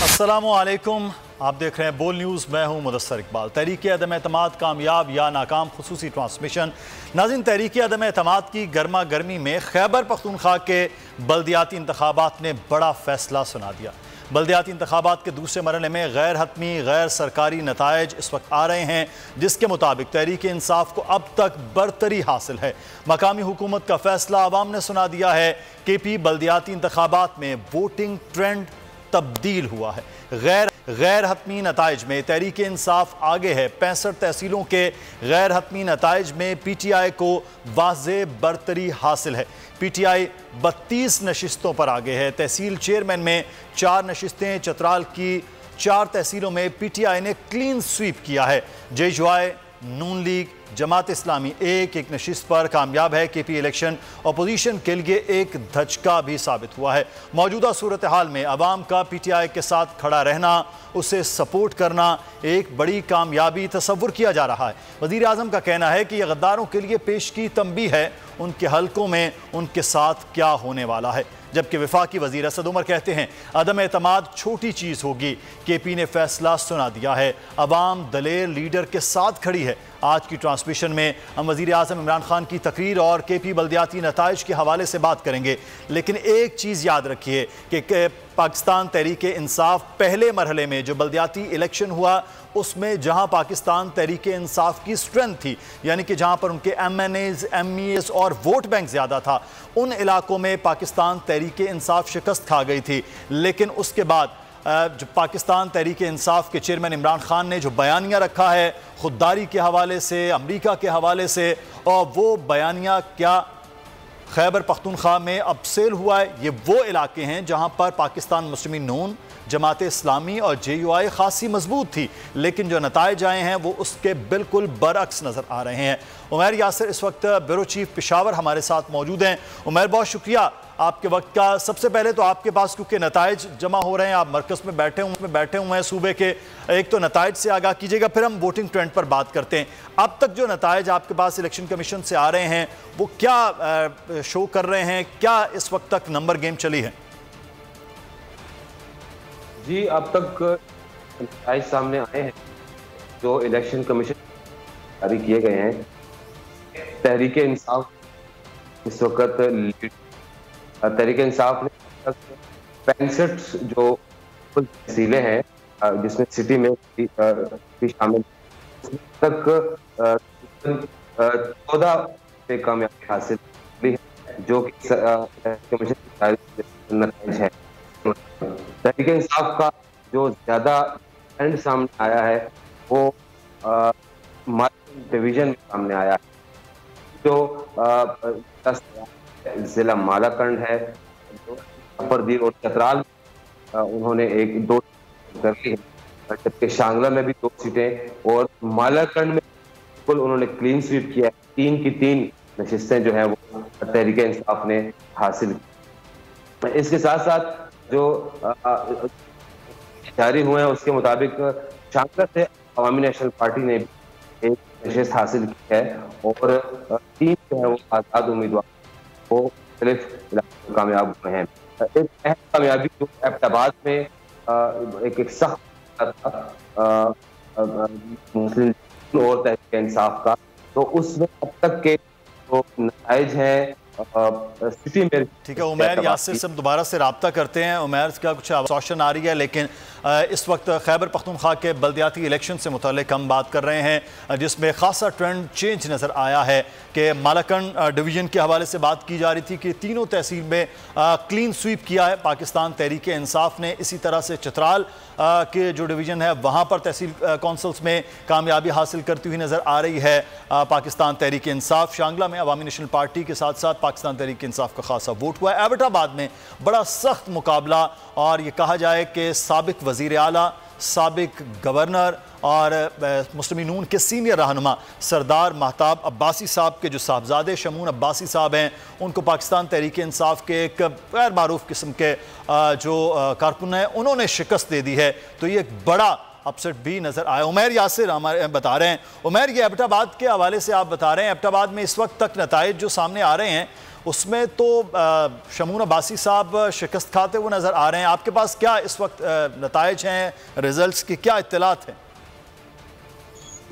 अस्सलामुअलैकुम, आप देख रहे हैं बोल न्यूज़। मैं हूं मुदस्सर इकबाल। तहरीक अदम एतमाद कामयाब या नाकाम खुसूसी ट्रांसमिशन। नाज़रीन, तहरीक अदम एतमाद की गर्मा गर्मी में खैबर पख्तूनख्वा के बल्दियाती इंतखाबात ने बड़ा फैसला सुना दिया। बल्दियाती इंतखाबात के दूसरे मरहले में गैर हतमी गैर सरकारी नताइज इस वक्त आ रहे हैं, जिसके मुताबिक तहरीक इंसाफ को अब तक बरतरी हासिल है। मकामी हुकूमत का फैसला अवाम ने सुना दिया है। KP बल्दियाती इंतखाबात में वोटिंग ट्रेंड तब्दील हुआ है। गैर हतमी नताइज में तहरीक इंसाफ आगे है। 65 तहसीलों के गैर हतमी नताइज में PTI को वाज़े बरतरी हासिल है। PTI 32 नशिस्तों पर आगे है। तहसील चेयरमैन में 4 नशिस्तें। चतराल की 4 तहसीलों में PTI ने क्लीन स्वीप किया है। JUI, नून लीग, जमात इस्लामी एक नशिस्त पर कामयाब है। KP इलेक्शन अपोजिशन के लिए एक धचका भी साबित हुआ है। मौजूदा सूरत हाल में अवाम का PTI के साथ खड़ा रहना, उसे सपोर्ट करना एक बड़ी कामयाबी तस्वुर किया जा रहा है। वज़ीर आज़म का कहना है कि यह गद्दारों के लिए पेश की तंबीह है, उनके हलकों में उनके साथ क्या होने वाला है। जबकि वफाकी वज़ीर असद उमर कहते हैं अदम एतमाद छोटी चीज़ होगी। KP ने फैसला सुना दिया है। अवाम दलेर लीडर के साथ खड़ी है। आज की ट्रांसमिशन में हम वज़ीर आज़म इमरान खान की तकरीर और KP बल्दियाती नताइज के हवाले से बात करेंगे। लेकिन एक चीज़ याद रखिए कि पाकिस्तान तहरीक इंसाफ पहले मरहले में जो बल्दियाती इलेक्शन हुआ, उसमें जहां पाकिस्तान तहरीक इंसाफ की स्ट्रेंथ थी, यानी कि जहां पर उनके MNAs, MEAs और वोट बैंक ज़्यादा था, उन इलाकों में पाकिस्तान तहरीक इंसाफ शिकस्त खा गई थी। लेकिन उसके बाद जो पाकिस्तान तहरीक इंसाफ के चेयरमैन इमरान खान ने जो बयानिया रखा है खुददारी के हवाले से, अमरीका के हवाले से, और वो बयानिया क्या खैबर पख्तूनख्वा में अब सेल हुआ है। ये वो इलाके हैं जहां पर पाकिस्तान मुस्लिमीन नून, जमात इस्लामी और JUI खासी मजबूत थी, लेकिन जो नताइज आए हैं वो उसके बिल्कुल बरअक्स नज़र आ रहे हैं। उमैर यासिर इस वक्त ब्यूरो चीफ पेशावर हमारे साथ मौजूद हैं। उमैर, बहुत शुक्रिया आपके वक्त का। सबसे पहले तो आपके पास क्योंकि नताइज जमा हो रहे हैं, आप मरकज़ में बैठे हुए हैं सूबे के, एक तो नताइज से आगाह कीजिएगा, फिर हम वोटिंग ट्रेंड पर बात करते हैं। अब तक जो नताइज आपके पास इलेक्शन कमीशन से आ रहे हैं वो क्या शो कर रहे हैं, क्या इस वक्त तक नंबर गेम चली है? जी, अब तक नताइज सामने आए हैं जो इलेक्शन कमीशन जारी किए गए हैं। तहरीक इंसाफ इस वक्त तहरीक इंसाफ ने 65 जो कुल तहसीलें हैं जिसमें सिटी में भी शामिल तक 14 पे कामयाबी हासिल की है, जो कि कमीशन नताइज है। तहरीक इंसाफ का जो ज्यादा ट्रेंड सामने आया है वो डिवीजन में सामने आया है। जो जिला मालाकंड है, परदीर और चतराल उन्होंने 1-2 कर ली है, जबकि शांगला में भी 2 सीटें और मालाकंड में बिल्कुल उन्होंने क्लीन स्वीप किया है। 3 की 3 नशिस्तें जो है वो तहरीक इंसाफ ने हासिल की। इसके साथ साथ जो जारी हुए हैं उसके मुताबिक शांगला से अवामी नेशनल पार्टी ने एक नशिस्त हासिल की है और 3 जो है वो आज़ाद उम्मीदवार वो मुख्तलिफ कामयाब हुए हैं। एक अहम कामयाबी जो एबटाबाद में एक सख्त मुस्लिम और तहरीक इंसाफ का, तो उसमें अब तक के जो नताइज हैं सिटी में। ठीक है उमैर यासिर से हम दोबारा से रब्ता करते हैं। उमैर का कुछ आश्वासन आ रही है, लेकिन इस वक्त खैबर पख्तूनख्वा के बल्दियाती इलेक्शन से मुतालिक हम बात कर रहे हैं, जिसमें खासा ट्रेंड चेंज नज़र आया है कि मालाकंड डिवीज़न के हवाले से बात की जा रही थी कि तीनों तहसील में क्लीन स्वीप किया है पाकिस्तान तहरीक इंसाफ ने। इसी तरह से चतराल के जो डिवीज़न है वहाँ पर तहसील कौंसल्स में कामयाबी हासिल करती हुई नज़र आ रही है पाकिस्तान तहरीक इंसाफ। शांगला में अवामी नेशनल पार्टी के साथ साथ पाकिस्तान तहरीक इंसाफ का खासा वोट हुआ है। एबटाबाद में बड़ा सख्त मुकाबला, और ये कहा जाए कि साबिक वज़ीर आला, साबिक गवर्नर और मुस्लिम नून के सीनियर रहनुमा सरदार महताब अब्बासी साहब के जो साहबजादे शमून अब्बासी साहब हैं, उनको पाकिस्तान तहरीक इंसाफ के एक गैर मारूफ किस्म के जो कारकुन हैं उन्होंने शिकस्त दे दी है। तो ये एक बड़ा अपसेट भी नज़र आया। उमैर यासिर हमारे बता रहे हैं। उमैर, ये एबटाबाद के हवाले से आप बता रहे हैं, एबटाबाद में इस वक्त तक नताइज जो सामने आ रहे हैं उसमें तो शमून अब्बासी साहब शिकस्त खाते हुए नज़र आ रहे हैं। आपके पास क्या इस वक्त नताइज हैं, रिजल्ट्स की क्या इत्तलात हैं?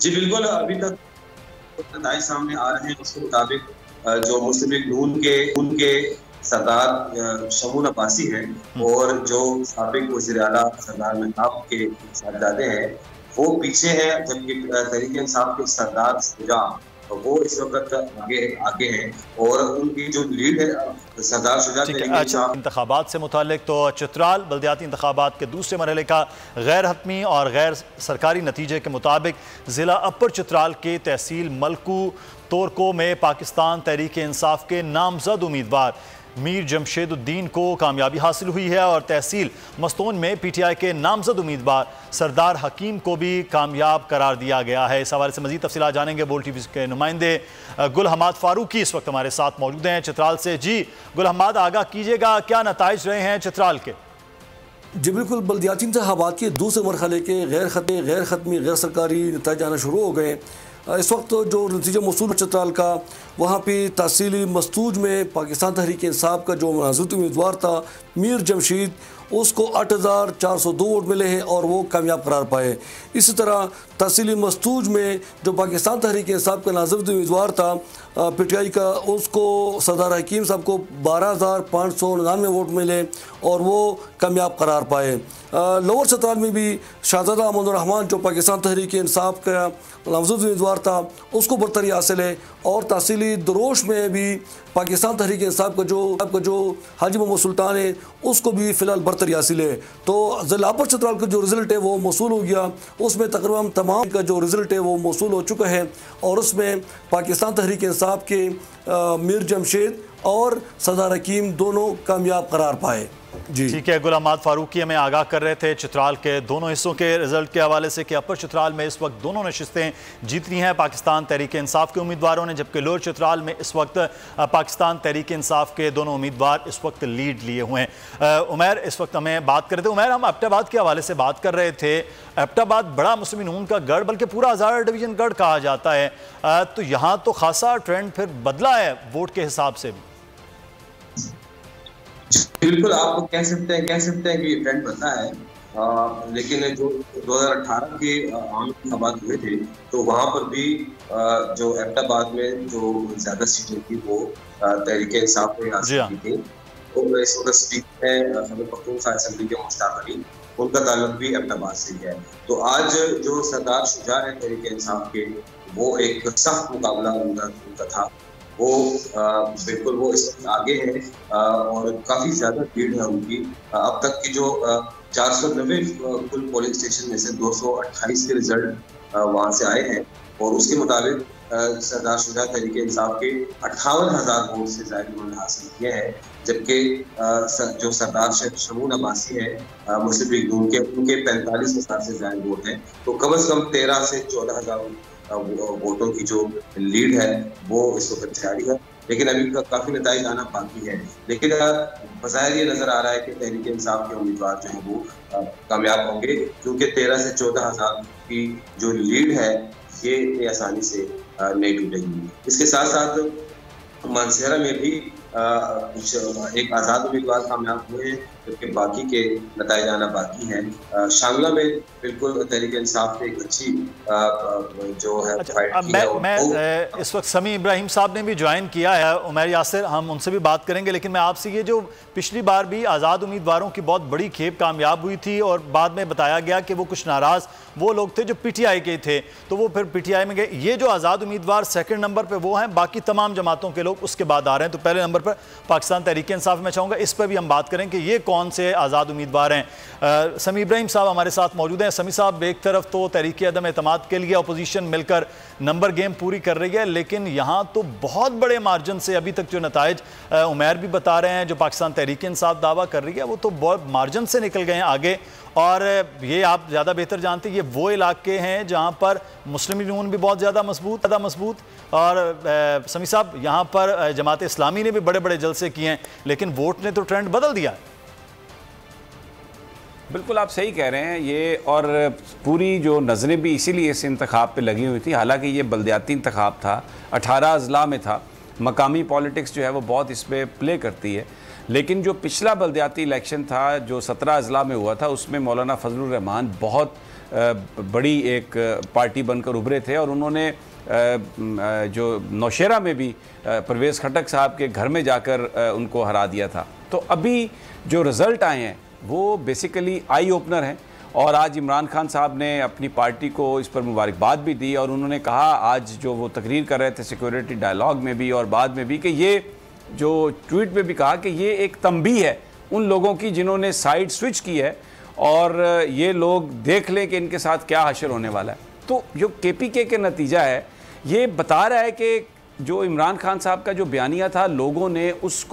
जी बिल्कुल, अभी तक नताइज सामने आ रहे हैं। उसके मुताबिक जो मुस्लिम लीग नून के सरदार शमून अब्बासी हैं और जो साबिक वज़ीर आला सरदार मेहताब के साहबजादे हैं वो पीछे हैं, जबकि तहरीक इंसाफ के सरदार शुजा वो इस वक्त आगे हैं और उनकी जो लीड है सरदार शुजा। अच्छा, इंतखाबात से मुतालिक तो चित्राल बल्दियाती इंतखाबात के दूसरे मरहले का गैर हतमी और गैर सरकारी नतीजे के मुताबिक ज़िला अपर चित्राल के तहसील मलकू तोरको में पाकिस्तान तहरीक इंसाफ के नामजद उम्मीदवार मीर जमशेदुद्दीन को कामयाबी हासिल हुई है और तहसील मस्तून में PTI के नामजद उम्मीदवार सरदार हकीम को भी कामयाब करार दिया गया है। इस हवाले से मज़ीद तफसीलात जानेंगे। बोल TV के नुमाइंदे गुल हमाद फारूकी इस वक्त हमारे साथ मौजूद हैं चित्राल से। जी गुल हमाद, आगाह कीजिएगा, क्या नताइज रहे हैं चित्राल के? जी बिल्कुल, बल्दियाती इंतखाबात के दूसरे मरहले के गैर खत्मी गैर सरकारी नताइज आना शुरू हो गए। इस वक्त जो नतीजा मौसूल चित्राल का, वहाँ पे तहसीली मस्तूज में पाकिस्तान तहरीक इंसाफ का जो नामज़द उम्मीदवार था मीर जमशेद, उसको 8,402 वोट मिले हैं और वो कामयाब करार पाए। इसी तरह तहसीली मस्तूज में जो पाकिस्तान तहरीक इंसाफ का नामज़द उम्मीदवार था PTI का, उसको सरदार हकीम साहब को 12,599 वोट मिले और वो कामयाब करार पाए। लोअर चित्राल में भी शाहजादा अमन रहमान जो पाकिस्तान तहरीक इंसाफ का नामज़द उम्मीदवार था उसको बरतरी हासिल है और तहसीली दरोश में भी पाकिस्तान तहरीक इंसाफ का जो हाजी मोहम्मद सुल्तान है उसको भी फ़िलहाल बरतरी हासिल है। तो ज़िला अपर चित्राल का जो रिज़ल्ट है वो मौसूल हो गया, उसमें तकरीबन तमाम का जो रिज़ल्ट है वो मौसूल हो चुका है और उसमें पाकिस्तान तहरीक इंसाफ के मीर जमशेद और सरदार हकीम दोनों कामयाब करार पाए। जी ठीक है, गुल हमाद फारूकी हमें आगाह कर रहे थे चित्राल के दोनों हिस्सों के रिजल्ट के हवाले से कि अपर चित्राल में इस वक्त दोनों नशिस्तें जीतनी हैं पाकिस्तान तहरीक इंसाफ के उम्मीदवारों ने, जबकि लोअर चित्राल में इस वक्त पाकिस्तान तहरीक इंसाफ के दोनों उम्मीदवार इस वक्त लीड लिए हुए हैं। उमैर इस वक्त हमें बात कर रहे थे। उमैर, हम एबटाबाद के हवाले से बात कर रहे थे। एबटाबाद बड़ा मुस्लिम नून का गढ़, बल्कि पूरा हज़ारा डिवीज़न गढ़ कहा जाता है, तो यहाँ तो खासा ट्रेंड फिर बदला है वोट के हिसाब से भी। बिल्कुल, आप कह सकते हैं कि ट्रेंड बदला है, लेकिन जो 2018 के आम इंतखाबात हुए थे तो वहाँ पर भी जो एबटाबाद में जो ज्यादा सीटें थी वो तहरीक इंसाफ ने हासिल की थी। तो इस वक्त स्पीकर है खैबर पख्तूनख्वा असेंबली के मुश्ताक अली, उनका ताल्लुक भी एबटाबाद से है। तो आज जो सरदार शुजा है तहरीक इंसाफ के, वो एक सख्त मुकाबला उनका था। वो बिल्कुल वो इस वक्त आगे है और काफ़ी ज़्यादा भीड़ है उनकी। अब तक की जो 490 कुल पोलिंग स्टेशन में से 228 के रिजल्ट वहाँ से आए हैं और उसके मुताबिक सरदार शुजा तहरीक इंसाफ के 58,000 वोट से ज़्यादा उन्होंने हासिल किए हैं, जबकि जो सरदार शमून अब्बासी है मुस्लिम लीग नून के, उनके 45,000 से ज़्यादा वोट हैं। तो कम से कम 13 से 14,000 वोटों की जो लीड है वो इस वक्त जारी है, लेकिन अभी काफी नताइज आना बाकी है। लेकिन बज़ाहिर ये नजर आ रहा है कि तहरीक इंसाफ के उम्मीदवार जो है वो कामयाब होंगे, क्योंकि 13 से 14,000 की जो लीड है ये आसानी से नहीं टूटेगी। इसके साथ साथ मानसेरा में भी एक आज़ाद उम्मीदवार कामयाब हुए हैं, जबकि बाकी के नताइज आना बाकी हैं। शांगला में बिल्कुल तहरीक इंसाफ ने एक अच्छी जो है फाइट की है। मैं इस वक्त समी इब्राहिम साहब ने भी ज्वाइन किया है, उमैर यासिर, हम उनसे भी बात करेंगे, लेकिन मैं आपसे ये जो पिछली बार भी आज़ाद उम्मीदवारों की बहुत बड़ी खेप कामयाब हुई थी और बाद में बताया गया कि वो कुछ नाराज़ वो लोग थे जो PTI के थे, तो वो फिर PTI में गए। ये जो आज़ाद उम्मीदवार सेकंड नंबर पे वो हैं, बाकी तमाम जमातों के लोग उसके बाद आ रहे हैं। तो पहले नंबर पर पाकिस्तान तहरीक इंसाफ में चाहूँगा इस पर भी हम बात करें कि ये कौन से आज़ाद उम्मीदवार हैं। समी इब्राहिम साहब हमारे साथ मौजूद हैं। समी साहब, एक तरफ तो तहरीक अदम एतमाद के लिए अपोजिशन मिलकर नंबर गेम पूरी कर रही है, लेकिन यहाँ तो बहुत बड़े मार्जिन से अभी तक जो नताइज उमैर भी बता रहे हैं, जो पाकिस्तान तहरीक इंसाफ दावा कर रही है, वो तो बहुत मार्जिन से निकल गए हैं आगे। और ये आप ज़्यादा बेहतर जानते हैं, ये वो इलाके हैं जहाँ पर मुस्लिम लीग नून भी बहुत ज़्यादा मजबूत और समी साहब यहाँ पर जमात इस्लामी ने भी बड़े बड़े जलसे किए हैं, लेकिन वोट ने तो ट्रेंड बदल दिया है। बिल्कुल आप सही कह रहे हैं ये, और पूरी जो नज़रें भी इसीलिए इस इंतखाब पे लगी हुई थी। हालांकि ये बल्दियाती इंतखाब था, 18 अजला में था, मकामी पॉलिटिक्स जो है वो बहुत इसमें प्ले करती है। लेकिन जो पिछला बल्दियाती इलेक्शन था जो 17 अजला में हुआ था, उसमें मौलाना फजलुर रहमान बहुत बड़ी एक पार्टी बनकर उभरे थे और उन्होंने जो नौशेरा में भी परवेज़ खटक साहब के घर में जाकर उनको हरा दिया था। तो अभी जो रिज़ल्ट आए हैं वो बेसिकली आई ओपनर हैं और आज इमरान खान साहब ने अपनी पार्टी को इस पर मुबारकबाद भी दी और उन्होंने कहा आज जो वो तकरीर कर रहे थे सिक्योरिटी डायलॉग में भी और बाद में भी कि ये जो ट्वीट में भी कहा कि ये एक तंबीह है उन लोगों की जिन्होंने साइड स्विच की है और ये लोग देख लें कि इनके साथ क्या हशर होने वाला है। तो जो KPK के नतीजा है ये बता रहा है कि जो इमरान खान साहब का जो बयानिया था लोगों ने उस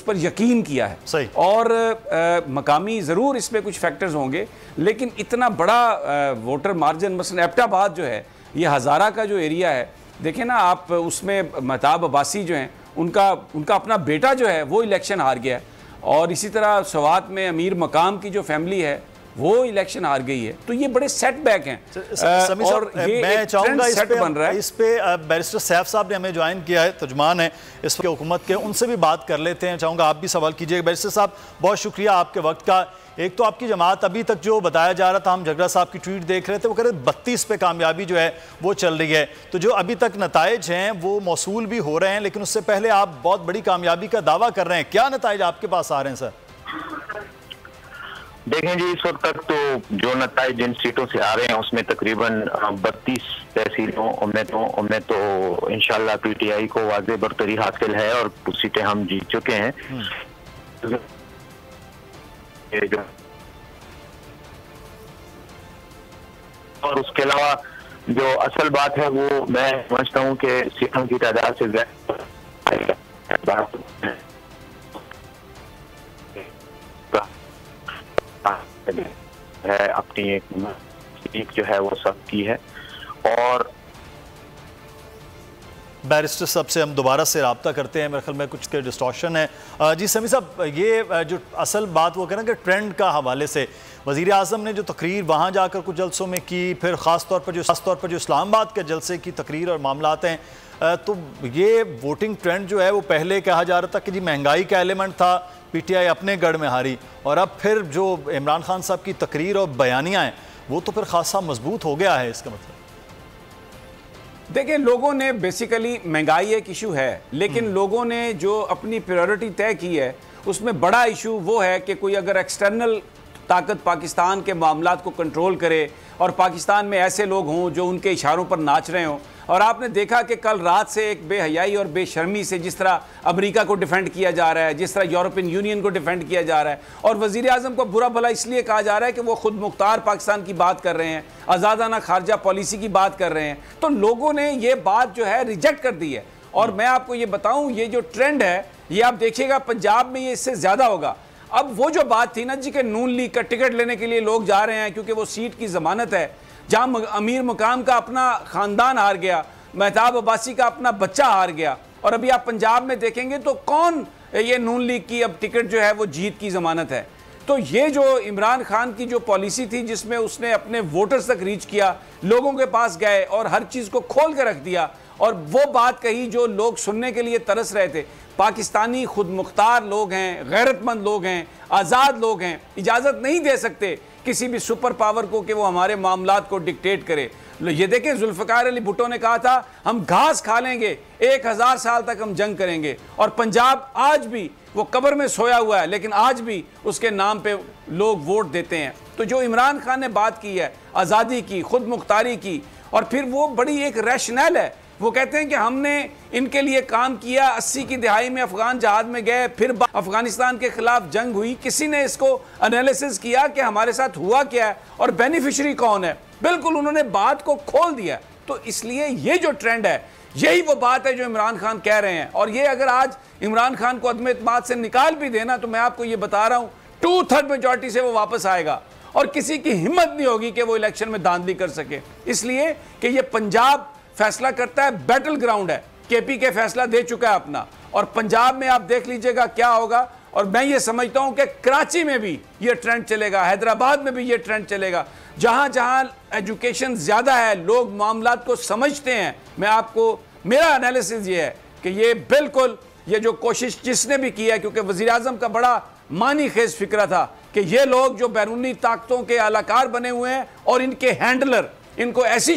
पर यकीन किया है। सही। और मकामी ज़रूर इसमें कुछ फैक्टर्स होंगे लेकिन इतना बड़ा वोटर मार्जिन, मसलन एबटाबाद जो है ये हज़ारा का जो एरिया है, देखें ना आप, उसमें महताब अब्बासी जो हैं उनका अपना बेटा जो है वो इलेक्शन हार गया है और इसी तरह सवात में अमीर मकाम की जो फैमिली है वो इलेक्शन हार गई है। तो ये बड़े सेटबैक हैं और ये मैं चाहूँगा इस पे बैरिस्टर सैफ साहब ने हमें ज्वाइन किया है, तर्जुमान है इस वक्त हुकूमत के, उनसे भी बात कर लेते हैं। चाहूँगा आप भी सवाल कीजिएगा। बैरिस्टर साहब बहुत शुक्रिया आपके वक्त का। एक तो आपकी जमात अभी तक जो बताया जा रहा था, हम झगड़ा साहब की ट्वीट देख रहे थे, वो कह रहे 32 पे कामयाबी जो है वो चल रही है। तो जो अभी तक नताइज हैं वो मौसूल भी हो रहे हैं लेकिन उससे पहले आप बहुत बड़ी कामयाबी का दावा कर रहे हैं। क्या नताइज आपके पास आ रहे हैं सर? देखें जी, इस वक्त तक तो जो नताइज जिन सीटों से आ रहे हैं उसमें तकरीबन 32 तहसीलों में तो इंशाल्लाह PTI को वाज़ेह बरतरी हासिल है और कुछ सीटें हम जीत चुके हैं। और उसके अलावा जो असल बात है वो मैं समझता हूँ कि सीटों की तादाद से ज्यादा है, अपनी एक जो है वो सब की है। और बैरिस्टर साहब से हम दोबारा से रब्ता करते हैं, मेरे ख्याल में कुछ के डिस्टॉर्शन है। जी समी साहब, ये जो असल बात वो करें कि ट्रेंड का हवाले से वज़ीर आज़म ने जो तकरीर वहाँ जाकर कुछ जलसों में की, फिर ख़ास तौर पर जो इस्लामाबाद के जलसे की तकरीर और मामलात हैं, तो ये वोटिंग ट्रेंड जो है वो पहले कहा जा रहा था कि जी महंगाई का एलिमेंट था, PTI अपने गढ़ में हारी, और अब फिर जो इमरान खान साहब की तकरीर और बयानियाँ हैं वो तो फिर खासा मजबूत हो गया है। इसका मतलब देखिए, लोगों ने बेसिकली, महंगाई एक इशू है लेकिन लोगों ने जो अपनी प्रायोरिटी तय की है उसमें बड़ा इशू वो है कि कोई अगर एक्सटर्नल ताकत पाकिस्तान के मामलात को कंट्रोल करे और पाकिस्तान में ऐसे लोग हों जो उनके इशारों पर नाच रहे हों। और आपने देखा कि कल रात से एक बेहयाई और बेशर्मी से जिस तरह अमेरिका को डिफेंड किया जा रहा है, जिस तरह यूरोपियन यूनियन को डिफेंड किया जा रहा है, और वज़ीर आज़म को बुरा भला इसलिए कहा जा रहा है कि वो खुद मुख्तार पाकिस्तान की बात कर रहे हैं, आज़ादाना खारजा पॉलिसी की बात कर रहे हैं। तो लोगों ने ये बात जो है रिजेक्ट कर दी है। और मैं आपको ये बताऊँ, ये जो ट्रेंड है ये आप देखिएगा पंजाब में ये इससे ज़्यादा होगा। अब वो जो बात थी ना जी कि नून लीग का टिकट लेने के लिए लोग जा रहे हैं क्योंकि वो सीट की ज़मानत है, जहाँ अमीर मकाम का अपना ख़ानदान हार गया, महताब अब्बासी का अपना बच्चा हार गया, और अभी आप पंजाब में देखेंगे तो कौन ये नून लीग की अब टिकट जो है वो जीत की ज़मानत है। तो ये जो इमरान खान की जो पॉलिसी थी जिसमें उसने अपने वोटर्स तक रीच किया, लोगों के पास गए और हर चीज़ को खोल कर रख दिया और वो बात कही जो लोग सुनने के लिए तरस रहे थे। पाकिस्तानी खुद मुख्तार लोग हैं, गैरतमंद लोग हैं, आज़ाद लोग हैं, इजाज़त नहीं दे सकते किसी भी सुपर पावर को कि वो हमारे मामलात को डिक्टेट करे। ये देखें, जुल्फ़िकार अली भुट्टो ने कहा था हम घास खा लेंगे, 1000 साल तक हम जंग करेंगे, और पंजाब आज भी वो कब्र में सोया हुआ है लेकिन आज भी उसके नाम पे लोग वोट देते हैं। तो जो इमरान खान ने बात की है आज़ादी की, खुद मुख्तारी की, और फिर वो बड़ी एक रैशनल है। वो कहते हैं कि हमने इनके लिए काम किया, 80 की दिहाई में अफगान जहाज में गए, फिर अफगानिस्तान के खिलाफ जंग हुई, किसी ने इसको एनालिसिस किया कि हमारे साथ हुआ क्या है और बेनिफिशरी कौन है। बिल्कुल उन्होंने बात को खोल दिया। तो इसलिए ये जो ट्रेंड है यही वो बात है जो इमरान खान कह रहे हैं, और ये अगर आज इमरान खान को अदम एतमाद से निकाल भी देना तो मैं आपको ये बता रहा हूँ 2/3 मेजॉरिटी से वो वापस आएगा और किसी की हिम्मत नहीं होगी कि वो इलेक्शन में धांधली कर सके। इसलिए कि ये पंजाब फैसला करता है, बैटल ग्राउंड है, KPK फैसला दे चुका है अपना, और पंजाब में आप देख लीजिएगा क्या होगा। और मैं ये समझता हूं कि कराची में भी ये ट्रेंड चलेगा, हैदराबाद में भी ये ट्रेंड चलेगा, जहां जहां एजुकेशन ज़्यादा है, लोग मामलात को समझते हैं। मैं आपको मेरा एनालिसिस ये है कि ये बिल्कुल ये जो कोशिश जिसने भी की है, क्योंकि वज़ीर आज़म का बड़ा मानी खेज फिक्रा था कि ये लोग जो बैरूनी ताकतों के अलाकार बने हुए हैं और इनके हैंडलर, इनको ऐसी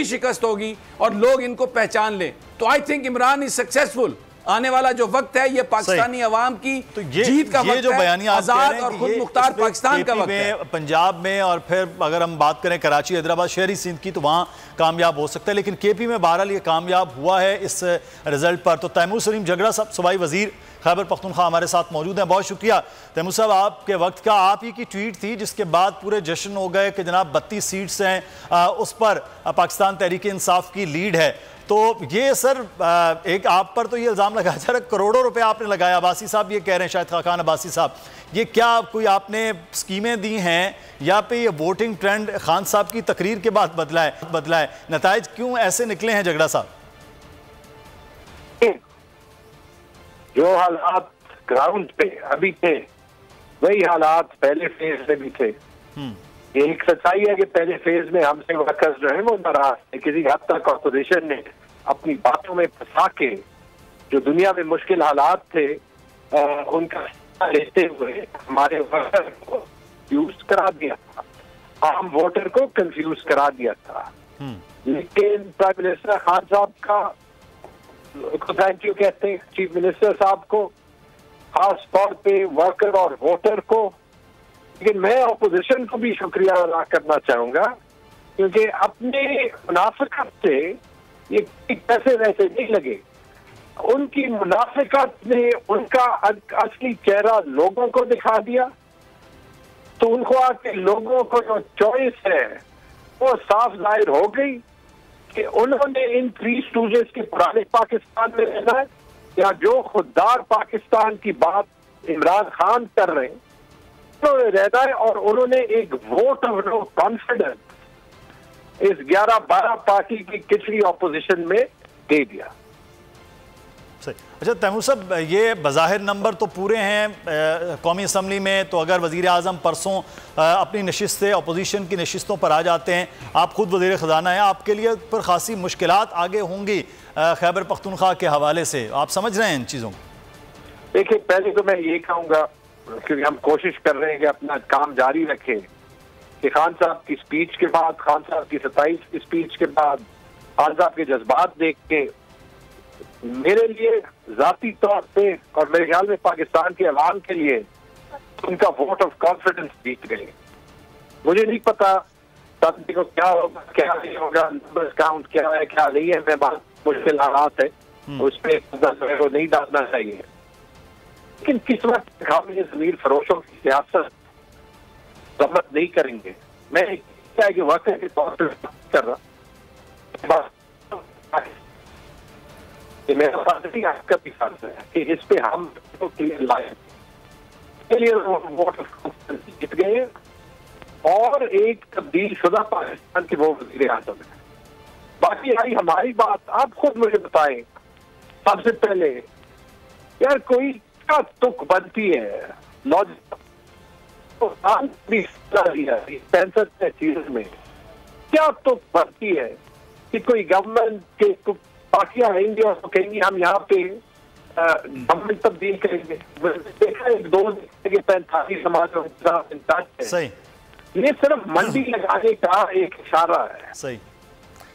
शिकस्त होगी और लोग इनको पहचान लें। तो I think Imran is successful. आने वाला जो वक्त है ये पाकिस्तानी अवाम की तो जीत का वक्त जो है, आजाद और खुद मुख्तार पाकिस्तान का वक्त है। पंजाब में और फिर अगर हम बात करें कराची, हैदराबाद, शहरी सिंध की, तो वहाँ कामयाब हो सकता है, लेकिन केपी में बहरहाल ये कामयाब हुआ है इस रिजल्ट पर। तो तैमूर सलीम झगड़ा साहब, सूबाई वजीर खैबर पख्तूनख्वा, हमारे साथ मौजूद हैं। बहुत शुक्रिया तैमूर साहब आपके वक्त का। आप ही की ट्वीट थी जिसके बाद पूरे जश्न हो गए कि जनाब 32 सीट्स हैं, उस पर पाकिस्तान तहरीक इंसाफ की लीड है। तो ये सर एक आप पर तो ये इल्ज़ाम लगाया जा रहा है करोड़ों रुपए आपने लगाया। अब्बासी साहब ये कह रहे हैं, शायद खान अब्बासी साहब, ये क्या कोई आपने स्कीमें दी हैं या पे ये वोटिंग ट्रेंड खान साहब की तकरीर के बाद बदला है? नताइज क्यों ऐसे निकले हैं झगड़ा साहब? जो हालात ग्राउंड पे अभी थे वही हालात पहले फेज में भी थे। ये एक सच्चाई है कि पहले फेज में हमसे वर्कर्स जो है वो नाराज थे। किसी हद तक ऑपोजिशन ने अपनी बातों में फंसा के जो दुनिया में मुश्किल हालात थे उनका लेते हुए हमारे वर्कर को कंफ्यूज करा दिया था, आम वोटर को कंफ्यूज करा दिया था। लेकिन प्राइम मिनिस्टर खान साहब का थैंक यू कहते हैं, चीफ मिनिस्टर साहब को, खास तौर पे वर्कर और वोटर को। लेकिन मैं ऑपोजिशन को भी शुक्रिया अदा करना चाहूंगा क्योंकि अपने मुनाफिकत से ये पैसे वैसे नहीं लगे। उनकी मुनाफिकत ने उनका असली चेहरा लोगों को दिखा दिया, तो उनको आके लोगों को जो चॉइस है वो साफ जाहिर हो गई कि उन्होंने इन थ्री स्टूडेंट्स के पुराने पाकिस्तान में रहना है या जो खुददार पाकिस्तान की बात इमरान खान कर रहे हैं उन्होंने रहना है। और उन्होंने एक वोट ऑफ नो कॉन्फिडेंस इस 11-12 पार्टी की किचड़ी ऑपोजिशन में दे दिया। अच्छा तैमूर साहब, ये बज़ाहिर नंबर तो पूरे हैं कौमी असम्बली में, तो अगर वज़ीर आज़म परसों अपनी नशिस्त से अपोजिशन की नशिस्तों पर आ जाते हैं, आप खुद वज़ीर ख़जाना हैं, आपके लिए पर खासी मुश्किलात आगे होंगी खैबर पख्तूनख्वा के हवाले से, आप समझ रहे हैं इन चीज़ों को? देखिए, पहले तो मैं ये कहूँगा क्योंकि हम कोशिश कर रहे हैं कि अपना काम जारी रखें कि खान साहब की स्पीच के बाद, खान साहब की 27 की स्पीच के बाद, खान साहब के जज्बात देख के मेरे लिए जाती तौर पे और मेरे ख्याल में पाकिस्तान के अवाम के लिए उनका वोट ऑफ कॉन्फिडेंस जीत गए। मुझे नहीं पता सभी को क्या होगा क्या नहीं होगा, नंबर्स काउंट क्या है क्या नहीं है, मैं बहुत मुश्किल हालात है उस पर को नहीं डालना चाहिए। लेकिन किस वक्त हम ये जमीर फरोशों की सियासत जब्त नहीं करेंगे। मैं क्या है कि वर्कर के तौर पर कर रहा मेरा पार्टी आपका भी फर्ज है कि इस पे हम लाए के लिए वोट जीत गए और एक तब्दील शुदा पाकिस्तान के वो वज़ीर आज़म है। बाकी आई हमारी बात, आप खुद मुझे बताएं सबसे पहले यार कोई क्या तुक बनती है लॉजिक 65 चीज में क्या तुक बनती है कि कोई गवर्नमेंट के पार्टियां आएंगे और कहेंगे हम यहाँ पे गवर्नमेंट तब्दील करेंगे। देखा एक दो 45 समाज सही, ये सिर्फ मंडी लगाने का एक इशारा है। सही,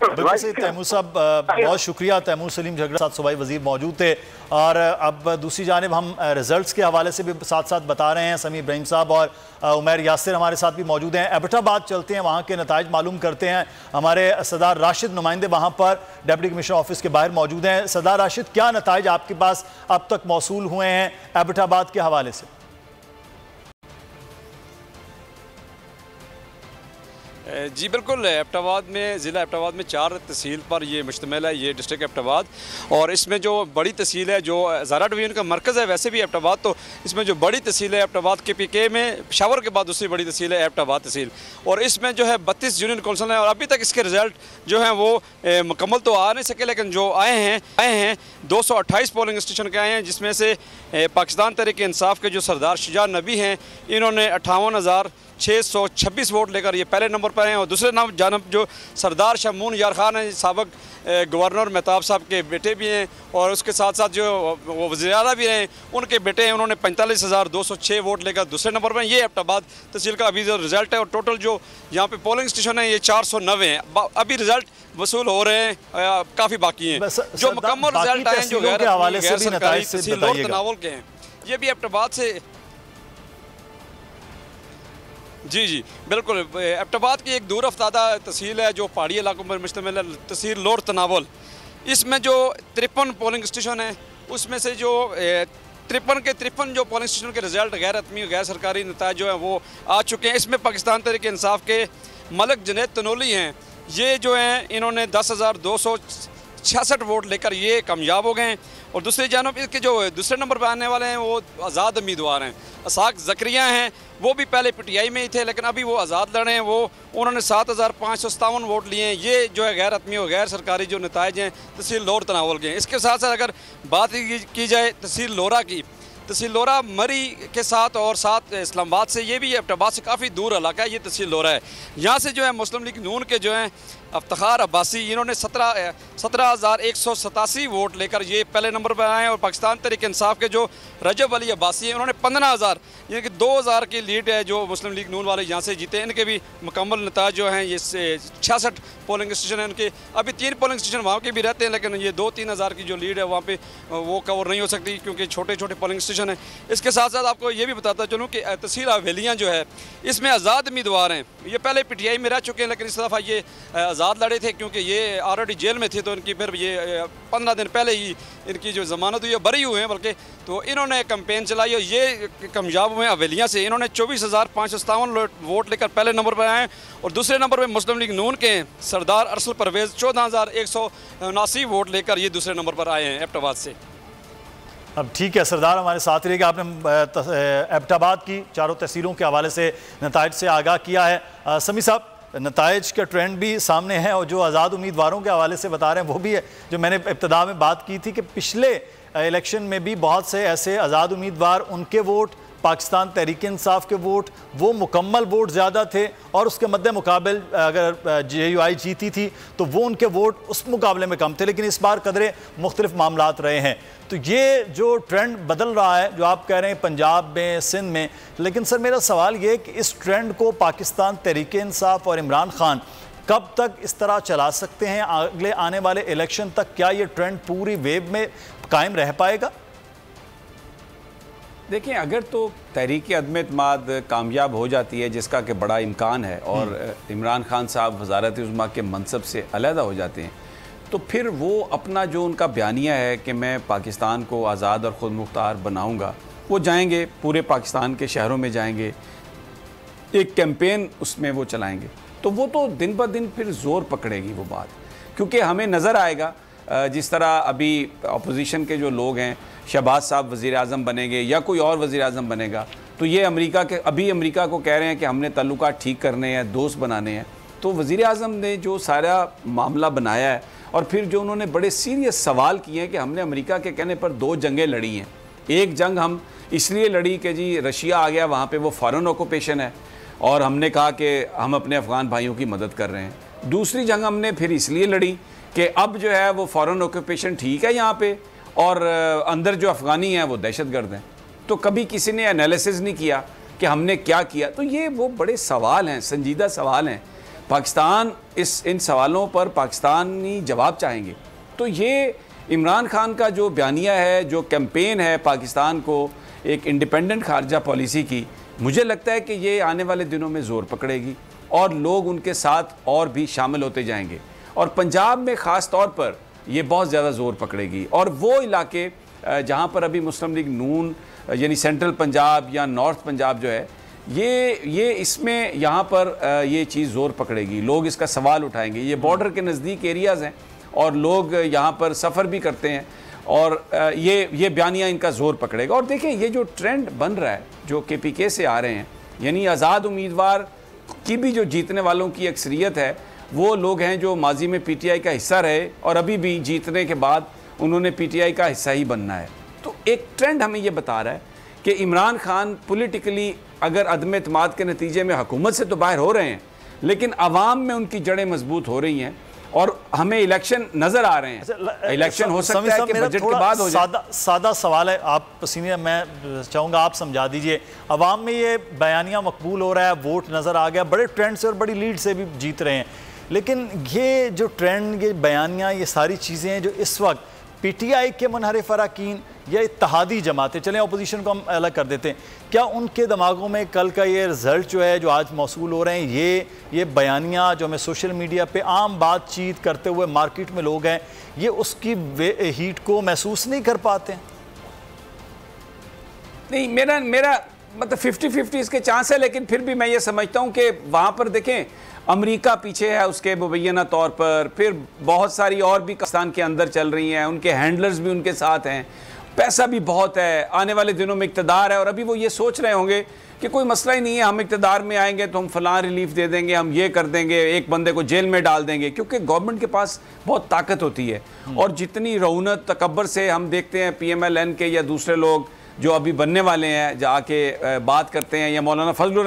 बिल्कुल सही। तैमूर साहब बहुत शुक्रिया। तैमूर सलीम झगड़ा साथ सूबाई वजीर मौजूद थे। और अब दूसरी जानिब हम रिजल्ट्स के हवाले से भी साथ साथ बता रहे हैं। समी इब्राहिम साहब और उमैर यासिर हमारे साथ भी मौजूद हैं। एबटाबाद चलते हैं, वहाँ के नताइज मालूम करते हैं। हमारे सरदार राशिद नुमाइंदे वहाँ पर डिप्टी कमिश्नर ऑफिस के बाहर मौजूद हैं। सरदार राशिद, क्या नताइज आपके पास अब तक मौसूल हुए हैं एबटाबाद के हवाले से? जी बिल्कुल, एबटाबाद में ज़िला एबटाबाद में 4 तहसील पर ये मुश्तमिल है, ये डिस्ट्रिक्ट एबटाबाद। और इसमें जो बड़ी तहसील है, जो ज़ारा डिवीज़न का मरकज़ है वैसे भी एबटाबाद, तो इसमें जो बड़ी तहसील है एबटाबाद KPK में पेशावर के बाद दूसरी बड़ी तहसील है एबटाबाद तहसील। और इसमें जो है 32 यूनियन कौंसिल हैं और अभी तक इसके रिज़ल्ट जो हैं वो मुकम्मल तो आ नहीं सके, लेकिन जो आए हैं 228 पोलिंग स्टेशन के आए हैं, जिसमें से पाकिस्तान तहरीक इंसाफ के जो सरदार शुजा नबी हैं इन्होंने 58,626 वोट लेकर ये पहले नंबर पर हैं। और दूसरे जानब जो सरदार शमून यार खान हैं, साबिक गवर्नर महताब साहब के बेटे भी हैं, और उसके साथ साथ जो वो वज़ीर आला भी हैं, उनके बेटे हैं। उन्होंने 45,206 वोट लेकर दूसरे नंबर पर। ये एबटाबाद तहसील का अभी जो रिज़ल्ट है, और टोटल जो यहाँ पे पोलिंग स्टेशन है ये 490 हैं। अभी रिज़ल्ट वसूल हो रहे हैं, काफ़ी बाकी हैं। जो मुकम्मल रिज़ल्ट आए हैं जो गैर सरकारी तहसील लोर तनावल के हैं, ये भी एबटाबाद से जी बिल्कुल। एबटाबाद की एक दूर अफ्तादा तहसील है जो पहाड़ी इलाकों पर मुश्तमिल है, तहसील लोर तनावल। इसमें जो 53 पोलिंग स्टेशन है, उसमें से जो 53 जो पोलिंग स्टेशन के रिज़ल्ट गैर हतमी गैर सरकारी नतायज जो हैं वो आ चुके हैं। इसमें पाकिस्तान तहरीक इंसाफ के मलिक जुनैद तनोली हैं, ये जो हैं इन्होंने 10,266 वोट लेकर ये कामयाब हो गए हैं। और दूसरी जानब इसके जो दूसरे नंबर पर आने वाले हैं वो आज़ाद उम्मीदवार हैं, असाक ज़करिया हैं। वो भी पहले PTI में ही थे, लेकिन अभी वो आज़ाद लड़े हैं। उन्होंने 7,557 वोट लिए हैं। ये जो है गैर हतमी और गैर सरकारी जो नतायज हैं तहसील लोर तनावल के हैं। इसके साथ साथ अगर बात की जाए तहसील लोरा की, तहसील लोरा मरी के साथ और साथ इस्लामाबाद से, ये भी एबटाबाद से काफ़ी दूर इलाका है। ये तहसील लोरा है। यहाँ से जो है मुस्लिम लीग नून के जो हैं इफ्तिखार अब्बासी, इन्होंने 17,187 वोट लेकर ये पहले नंबर पर आए हैं। और पाकिस्तान तहरीक इंसाफ के जो रजब अली अब्बासी हैं, उन्होंने 15,000 यानी कि 2,000 की लीड है जो मुस्लिम लीग नून वाले यहाँ से जीते। इनके भी मुकम्मल नताज जो हैं ये 66 पोलिंग स्टेशन हैं इनके। अभी 3 पोलिंग स्टेशन वहाँ के भी रहते हैं, लेकिन ये 2-3 हज़ार की जो लीड है वहाँ पे वो कवर नहीं हो सकती क्योंकि छोटे छोटे पोलिंग स्टेशन हैं। इसके साथ साथ आपको ये भी बताता चलूँ कि तहसील हवेलियाँ जो है इसमें आज़ाद उम्मीदवार हैं। ये पहले PTI में रह चुके हैं, लेकिन इस दफ़ा ये आज़ाद लड़े थे क्योंकि ये ऑलरेडी जेल में थे, तो इनकी फिर ये 15 दिन पहले ही इनकी जो ज़मानत हुई है, बरी हुए हैं बल्कि, तो इन्होंने कैंपेन चलाई और ये कामयाब हुए हवेलियाँ से। इन्होंने 24,557 वोट लेकर पहले नंबर पर आए। और दूसरे नंबर पर मुस्लिम लीग नून के सरदार अरसल परवेज़ 14,179 वोट लेकर ये दूसरे नंबर पर आए हैं एबटाबाद से। अब ठीक है सरदार, हमारे साथ रहिएगा। आपने एबटाबाद की चारों तहसीलों के हवाले से नताइज से आगाह किया है। समी साहब, नताइज का ट्रेंड भी सामने है और जो आज़ाद उम्मीदवारों के हवाले से बता रहे हैं वो भी है जो मैंने इब्तिदा में बात की थी कि पिछले इलेक्शन में भी बहुत से ऐसे आज़ाद उम्मीदवार, उनके वोट, पाकिस्तान तहरीक इंसाफ के वोट, वो मुकम्मल वोट ज़्यादा थे और उसके मद्दे मुकाबल अगर JUI जीती थी तो वो उनके वोट उस मुकाबले में कम थे। लेकिन इस बार कदरे मुख्तलिफ मामलात रहे हैं। तो ये जो ट्रेंड बदल रहा है जो आप कह रहे हैं पंजाब में, सिंध में, लेकिन सर मेरा सवाल ये है कि इस ट्रेंड को पाकिस्तान तहरीक इंसाफ और इमरान खान कब तक इस तरह चला सकते हैं? अगले आने वाले इलेक्शन तक क्या ये ट्रेंड पूरी वेव में कायम रह पाएगा? देखिए, अगर तो तहरीक अदम एतमाद कामयाब हो जाती है, जिसका कि बड़ा इम्कान है, और इमरान खान साहब वज़ारत उज़्मा के मनसब से अलहदा हो जाते हैं, तो फिर वो अपना जो उनका बयानिया है कि मैं पाकिस्तान को आज़ाद और ख़ुद मुख्तार बनाऊँगा, वो जाएंगे, पूरे पाकिस्तान के शहरों में जाएंगे, एक कैंपेन उसमें वो चलाएंगे। तो वो तो दिन ब दिन फिर ज़ोर पकड़ेगी वो बात, क्योंकि हमें नज़र आएगा जिस तरह अभी अपोजिशन के जो लोग हैं, शहबाज साहब वज़ीर आज़म बनेंगे या कोई और वज़ीर आज़म बनेगा, तो ये अमेरिका को कह रहे हैं कि हमने ताल्लुकात ठीक करने हैं, दोस्त बनाने हैं। तो वज़ीर आज़म ने जो सारा मामला बनाया है और फिर जो उन्होंने बड़े सीरियस सवाल किए हैं कि हमने अमेरिका के कहने पर 2 जंगें लड़ी हैं। एक जंग हम इसलिए लड़ी कि जी रशिया आ गया, वहाँ पे वो फॉरेन ऑक्यूपेशन है और हमने कहा कि हम अपने अफ़गान भाइयों की मदद कर रहे हैं। दूसरी जंग हमने फिर इसलिए लड़ी कि अब जो है वो फॉरेन ऑक्यूपेशन ठीक है यहाँ पे और अंदर जो अफ़गानी हैं वो दहशतगर्द हैं। तो कभी किसी ने एनालिसिस नहीं किया कि हमने क्या किया। तो ये वो बड़े सवाल हैं, संजीदा सवाल हैं। पाकिस्तान इन सवालों पर पाकिस्तानी जवाब चाहेंगे। तो ये इमरान खान का जो बयानिया है, जो कैंपेन है पाकिस्तान को एक इंडिपेंडेंट खारजा पॉलिसी की, मुझे लगता है कि ये आने वाले दिनों में ज़ोर पकड़ेगी और लोग उनके साथ और भी शामिल होते जाएंगे। और पंजाब में ख़ास तौर पर ये बहुत ज़्यादा ज़ोर पकड़ेगी। और वो इलाके जहाँ पर अभी मुस्लिम लीग नून यानी सेंट्रल पंजाब या नॉर्थ पंजाब जो है, ये इसमें यहाँ पर ये चीज़ ज़ोर पकड़ेगी। लोग इसका सवाल उठाएंगे। ये बॉर्डर के नज़दीक एरियाज़ हैं और लोग यहाँ पर सफ़र भी करते हैं और ये बयानिया इनका ज़ोर पकड़ेगा। और देखें, ये जो ट्रेंड बन रहा है जो KPK से आ रहे हैं, यानी आज़ाद उम्मीदवार की भी जो जीतने वालों की अक्सरियत है वो लोग हैं जो माजी में PTI का हिस्सा रहे और अभी भी जीतने के बाद उन्होंने PTI का हिस्सा ही बनना है। तो एक ट्रेंड हमें ये बता रहा है कि इमरान खान पॉलिटिकली अगर अदम एतमाद के नतीजे में हुकूमत से तो बाहर हो रहे हैं, लेकिन अवाम में उनकी जड़ें मजबूत हो रही हैं और हमें इलेक्शन नजर आ रहे हैं। इलेक्शन हो सकता है कि बजट के बाद हो जाए। सादा सवाल है, आप सीनियर, मैं चाहूँगा आप समझा दीजिए। अवाम में ये बयानिया मकबूल हो रहा है, वोट नज़र आ गया, बड़े ट्रेंड से और बड़ी लीड से भी जीत रहे हैं, लेकिन ये जो ट्रेंड, ये बयानिया, ये सारी चीज़ें हैं जो इस वक्त PTI के मुनहरिफ अरकान या इत्तहादी जमातें, चलें अपोजिशन को हम अलग कर देते हैं, क्या उनके दिमागों में कल का ये रिज़ल्ट जो है जो आज मौसूल हो रहे हैं, ये बयानिया जो हमें सोशल मीडिया पे आम बातचीत करते हुए मार्केट में लोग हैं, ये उसकी हीट को महसूस नहीं कर पाते हैं? नहीं, मेरा मतलब 50-50 इसके चांस है, लेकिन फिर भी मैं ये समझता हूँ कि वहाँ पर देखें अमेरिका पीछे है उसके मुबैना तौर पर, फिर बहुत सारी और भी पाकिस्तान के अंदर चल रही हैं, उनके हैंडलर्स भी उनके साथ हैं, पैसा भी बहुत है, आने वाले दिनों में इक़्तिदार है, और अभी वो ये सोच रहे होंगे कि कोई मसला ही नहीं है, हम इक़्तिदार में आएंगे तो हम फलां रिलीफ दे देंगे, हम ये कर देंगे, एक बंदे को जेल में डाल देंगे, क्योंकि गवर्नमेंट के पास बहुत ताकत होती है। और जितनी रौनक तकब्बर से हम देखते हैं PMLN के या दूसरे लोग जो अभी बनने वाले हैं जाके बात करते हैं, या मौलाना फजलुर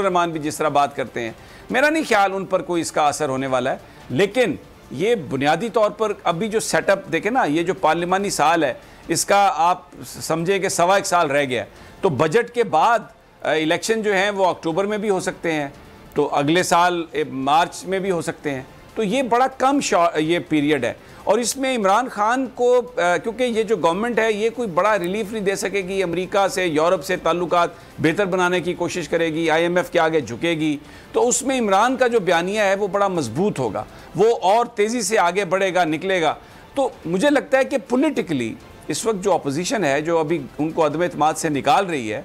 रहमान भी जिस तरह बात करते हैं, मेरा नहीं ख्याल उन पर कोई इसका असर होने वाला है। लेकिन ये बुनियादी तौर पर अभी जो सेटअप देखें ना, ये जो पार्लिमानी साल है, इसका आप समझें कि 1.25 साल रह गया, तो बजट के बाद इलेक्शन जो हैं वो अक्टूबर में भी हो सकते हैं, तो अगले साल मार्च में भी हो सकते हैं, तो ये बड़ा कम ये पीरियड है। और इसमें इमरान खान को क्योंकि ये जो गवर्नमेंट है ये कोई बड़ा रिलीफ नहीं दे सकेगी, अमेरिका से यूरोप से ताल्लुकात बेहतर बनाने की कोशिश करेगी, IMF के आगे झुकेगी, तो उसमें इमरान का जो बयानिया है वो बड़ा मजबूत होगा, वो और तेज़ी से आगे बढ़ेगा, निकलेगा। तो मुझे लगता है कि पॉलिटिकली इस वक्त जो अपोजिशन है जो अभी उनको अदम एतमाद से निकाल रही है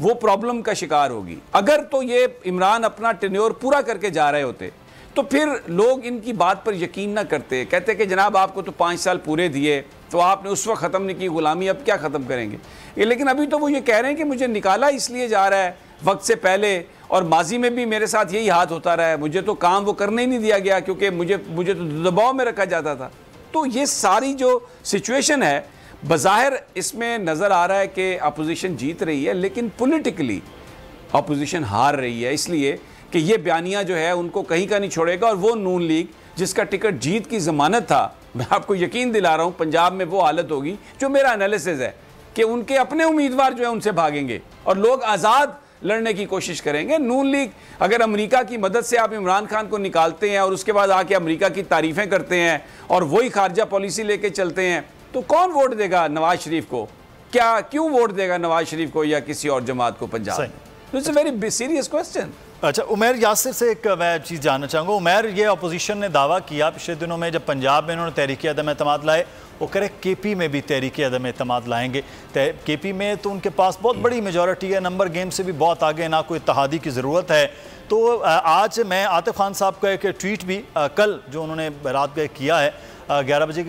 वो प्रॉब्लम का शिकार होगी। अगर तो ये इमरान अपना टेन्योर पूरा करके जा रहे होते तो फिर लोग इनकी बात पर यकीन ना करते, कहते कि जनाब आपको तो 5 साल पूरे दिए, तो आपने उस वक्त ख़त्म नहीं की गुलामी, अब क्या ख़त्म करेंगे। लेकिन अभी तो वो ये कह रहे हैं कि मुझे निकाला इसलिए जा रहा है वक्त से पहले, और माजी में भी मेरे साथ यही हाथ होता रहा है, मुझे तो काम वो करने ही नहीं दिया गया क्योंकि मुझे तो दबाव में रखा जाता था। तो ये सारी जो सिचुएशन है बज़ाहिर इसमें नज़र आ रहा है कि अपोजिशन जीत रही है, लेकिन पॉलिटिकली अपोजिशन हार रही है, इसलिए कि ये बयानिया जो है उनको कहीं का नहीं छोड़ेगा। और वो नून लीग जिसका टिकट जीत की ज़मानत था, मैं आपको यकीन दिला रहा हूँ पंजाब में वो हालत होगी जो मेरा एनालिसिस है कि उनके अपने उम्मीदवार जो है उनसे भागेंगे और लोग आज़ाद लड़ने की कोशिश करेंगे। नून लीग, अगर अमेरिका की मदद से आप इमरान खान को निकालते हैं और उसके बाद आके अमेरिका की तारीफ़ें करते हैं और वही खारजा पॉलिसी लेके चलते हैं, तो कौन वोट देगा नवाज शरीफ को? क्यों वोट देगा नवाज शरीफ को या किसी और जमात को पंजाब में? It's a very serious question. अच्छा, उमैर यासिर से एक मैं चीज़ जानना चाहूँगा। उमैर, ये अपोजिशन ने दावा किया पिछले दिनों में जब पंजाब में उन्होंने तहरीक अदम एतमाद लाए, वो कह रहे KP में भी तहरीक अदम एतमाद लाएंगे। KP में तो उनके पास बहुत बड़ी मेजॉरिटी है, नंबर गेम से भी बहुत आगे, ना कोई इत्तेहादी की ज़रूरत है। तो आज मैं आतिफ खान साहब का एक ट्वीट भी कल जो उन्होंने रात में किया है 11 बजे,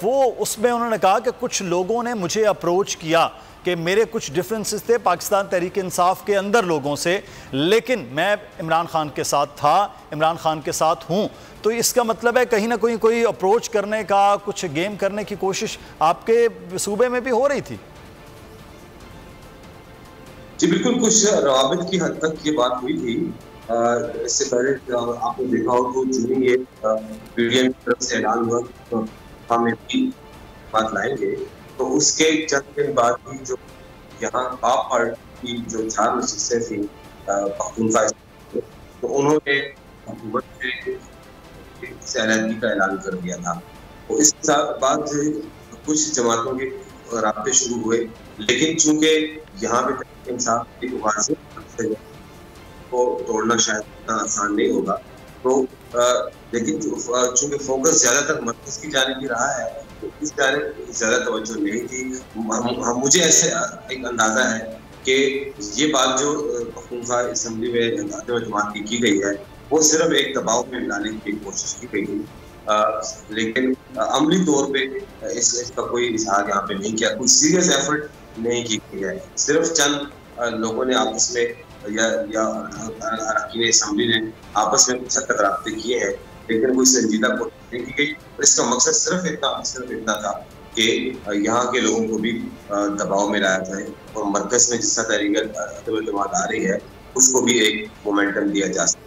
वो उसमें उन्होंने कहा कि कुछ लोगों ने मुझे अप्रोच किया कि मेरे कुछ डिफरेंसेस थे पाकिस्तान तहरीक इंसाफ के अंदर लोगों से, लेकिन मैं इमरान खान के साथ था, इमरान खान के साथ हूँ। तो इसका मतलब है कहीं ना कहीं कोई अप्रोच करने का, कुछ गेम करने की कोशिश आपके सूबे में भी हो रही थी? जी बिल्कुल, कुछ रवाबित की हद तक ये बात हुई थी। इससे पहले आपने देखा हो तो जो ये PDM की तरफ से ऐलान हुआ तो हम भी बात लाएंगे, तो उसके चंद दिन बाद ही जो यहाँ आप पार्टी की जो 4 नशीसें थी पख्तूनख्वा, तो उन्होंने हुकूमत से अलहदगी का ऐलान कर दिया था। तो इस बाद कुछ जमातों के राब्ते शुरू हुए, लेकिन चूंकि यहाँ पे इंसाफ की वाज़ेह को तोड़ना शायद इतना आसान नहीं होगा, तो लेकिन चूंकि फोकस ज्यादातर मरकज की जानिब ही रहा है, तो इस जानिब ज्यादा तवज्जो नहीं थी। मुझे ऐसे एक अंदाजा है कि ये बात जो पख्तूनख्वा असम्बली में जमात की गई है वो सिर्फ एक दबाव में लाने की कोशिश की गई थी, लेकिन अमली तौर पे इसका कोई इजहार यहाँ पे नहीं किया, कोई सीरियस एफर्ट नहीं की गई है। सिर्फ चंद लोगों ने आपस में या अरकान असम्बली ने आपस में कुछ हद तक राब्ते किए हैं, लेकिन कोई संजीदा कोशिश नहीं की गई। और इसका मकसद सिर्फ इतना था कि यहाँ के लोगों को भी दबाव में लाया जाए और मरकज में जिस तरह तहरीक आ रही है उसको भी एक मोमेंटम दिया जा सके।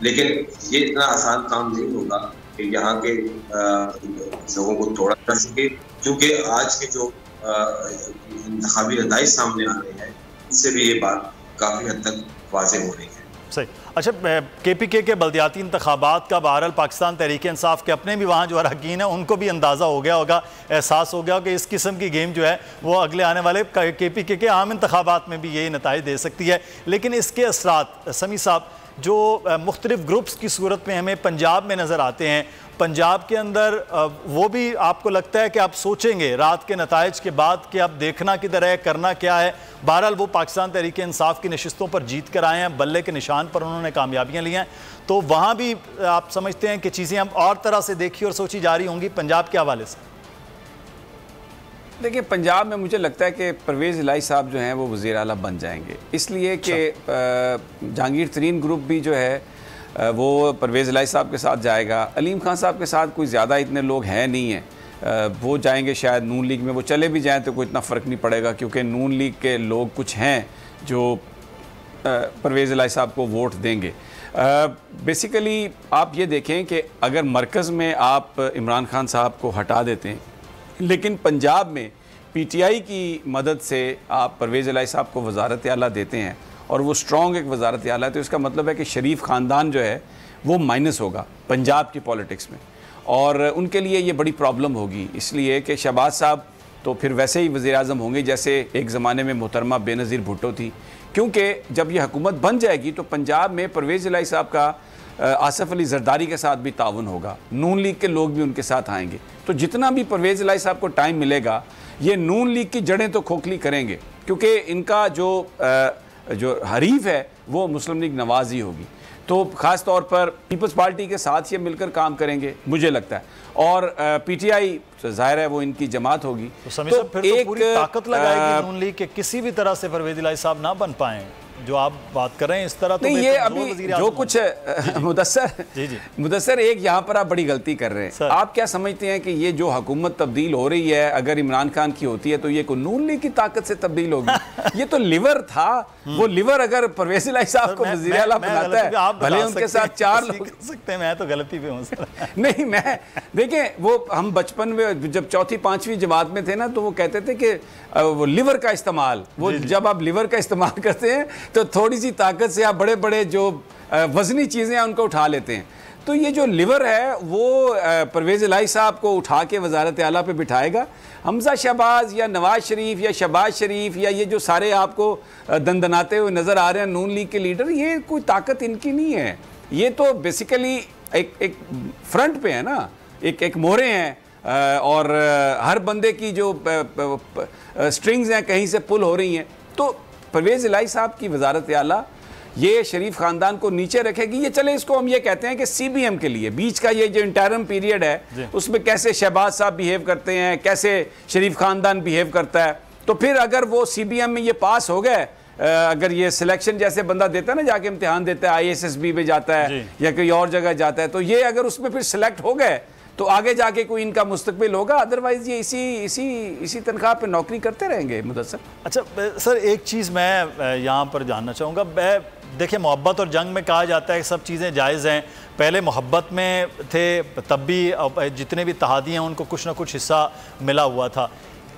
लेकिन ये इतना आसान काम नहीं होगा कि यहाँ के लोगों को थोड़ा कर सके, क्योंकि आज के जो इंतखाबी नताइज सामने आ रहे हैं इससे भी ये बात काफ़ी हद तक वाज़ेह हो रही है। सही। अच्छा, KPK के बल्दियाती इंतखाबात का बहरहाल पाकिस्तान तहरीक इंसाफ के अपने भी वहाँ जो अरकान हैं उनको भी अंदाज़ा हो गया होगा, एहसास हो गया होगा कि इस किस्म की गेम जो है वो अगले आने वाले KPK के आम इंतखाबात में भी यही नताइज दे सकती है। लेकिन इसके असरात समी साहब जो मुख्तलिफ ग्रुप्स की सूरत में हमें पंजाब में नज़र आते हैं, पंजाब के अंदर वो भी आपको लगता है कि आप सोचेंगे रात के नताइज के बाद कि अब देखना किधर है, करना क्या है? बहरहाल वो पाकिस्तान तहरीक इंसाफ की नशिस्तों पर जीत कर आए हैं, बल्ले के निशान पर उन्होंने कामयाबियाँ ली हैं, तो वहाँ भी आप समझते हैं कि चीज़ें अब और तरह से देखी और सोची जा रही होंगी पंजाब के हवाले से? देखिए, पंजाब में मुझे लगता है कि परवेज़ इलाही साहब जो हैं वो वज़ीर आला बन जाएंगे, इसलिए कि जहांगीर तरीन ग्रुप भी जो है वो परवेज़ इलाही साहब के साथ जाएगा। अलीम खान साहब के साथ कोई ज़्यादा इतने लोग हैं नहीं हैं, वो जाएंगे शायद नून लीग में, वो चले भी जाएं तो कोई इतना फ़र्क नहीं पड़ेगा, क्योंकि नून लीग के लोग कुछ हैं जो परवेज़ इलाही साहब को वोट देंगे। बेसिकली आप ये देखें कि अगर मरकज़ में आप इमरान खान साहब को हटा देते हैं, लेकिन पंजाब में PTI की मदद से आप परवेज़ इलाही साहब को वज़ारत आला देते हैं और वो स्ट्रॉन्ग एक वज़ारत आला है, तो इसका मतलब है कि शरीफ ख़ानदान जो है वो माइनस होगा पंजाब की पॉलिटिक्स में, और उनके लिए ये बड़ी प्रॉब्लम होगी। इसलिए कि शहबाज साहब तो फिर वैसे ही वज़ीर आज़म होंगे जैसे एक ज़माने में मोहतरमा बेनज़ीर भुट्टो थी, क्योंकि जब ये हुकूमत बन जाएगी तो पंजाब में परवेज़ इलाही साहब का आसिफ अली जरदारी के साथ भी ताउन होगा, नून लीग के लोग भी उनके साथ आएंगे, तो जितना भी परवेज़ इलाही साहब को टाइम मिलेगा ये नून लीग की जड़ें तो खोखली करेंगे, क्योंकि इनका जो हरीफ है वो मुस्लिम लीग नवाज ही होगी, तो ख़ास तौर पर पीपल्स पार्टी के साथ ये मिलकर काम करेंगे मुझे लगता है, और PTI ज़ाहिर है वो इनकी जमात होगी, तो फिर एक पूरी ताकत लगाएगी नून लीग के किसी भी तरह से परवेज़ इलाही साहब ना बन पाएँ। जो आप बात कर रहे हैं इस तरह तो नहीं, ये अभी जो कुछ मुदस्सर एक यहाँ पर आप बड़ी गलती कर रहे हैं। आप क्या समझते हैं कि ये जो हुकूमत तब्दील हो रही है अगर इमरान खान की होती है तो ये कोई नून लीग की ताकत से तब्दील होगी? ये तो लिवर था, वो लिवर अगर परवेज़ इलाही साहब को वज़ीर आला बनाता है, भले उनके साथ 4 लोग सकते हैं, मैं तो गलती पे हूँ नहीं, मैं देखें वो हम बचपन में जब 4th-5वीं जमात में थे ना तो वो कहते थे कि वो लिवर का इस्तेमाल, वो जब आप लिवर का इस्तेमाल करते हैं तो थोड़ी सी ताकत से आप बड़े बड़े जो वजनी चीज़ें हैं उनको उठा लेते हैं, तो ये जो लिवर है वो परवेज़ इलाही साहब को उठा के वज़ारत आला पे बिठाएगा। हमजा शहबाज या नवाज शरीफ या शहबाज शरीफ या ये जो सारे आपको दंदनाते हुए नज़र आ रहे हैं नून लीग के लीडर, ये कोई ताकत इनकी नहीं है, ये तो बेसिकली एक फ्रंट पे है ना, एक मोहरे हैं और हर बंदे की जो स्ट्रिंग्स हैं कहीं से पुल हो रही हैं, तो परवेज़ इलाही साहब की वज़ारत आला ये शरीफ ख़ानदान को नीचे रखेगी। ये चले इसको हम ये कहते हैं कि CBM के लिए बीच का ये जो इंटरम पीरियड है उसमें कैसे शहबाज साहब बिहेव करते हैं, कैसे शरीफ ख़ानदान बिहेव करता है, तो फिर अगर वो CBM में ये पास हो गए, अगर ये सिलेक्शन जैसे बंदा देता है ना, जाके इम्तिहान देता है, ISSB में जाता है या कोई और जगह जाता है, तो ये अगर उसमें फिर सिलेक्ट हो गए तो आगे जाके कोई इनका मुस्तकबिल होगा, अदरवाइज ये इसी तनख्वाह पे नौकरी करते रहेंगे। मुदस्सर, अच्छा सर एक चीज़ मैं यहाँ पर जानना चाहूँगा, देखिए मोहब्बत और जंग में कहा जाता है कि सब चीज़ें जायज़ हैं, पहले मोहब्बत में थे तब भी जितने भी तहादी हैं उनको कुछ ना कुछ हिस्सा मिला हुआ था,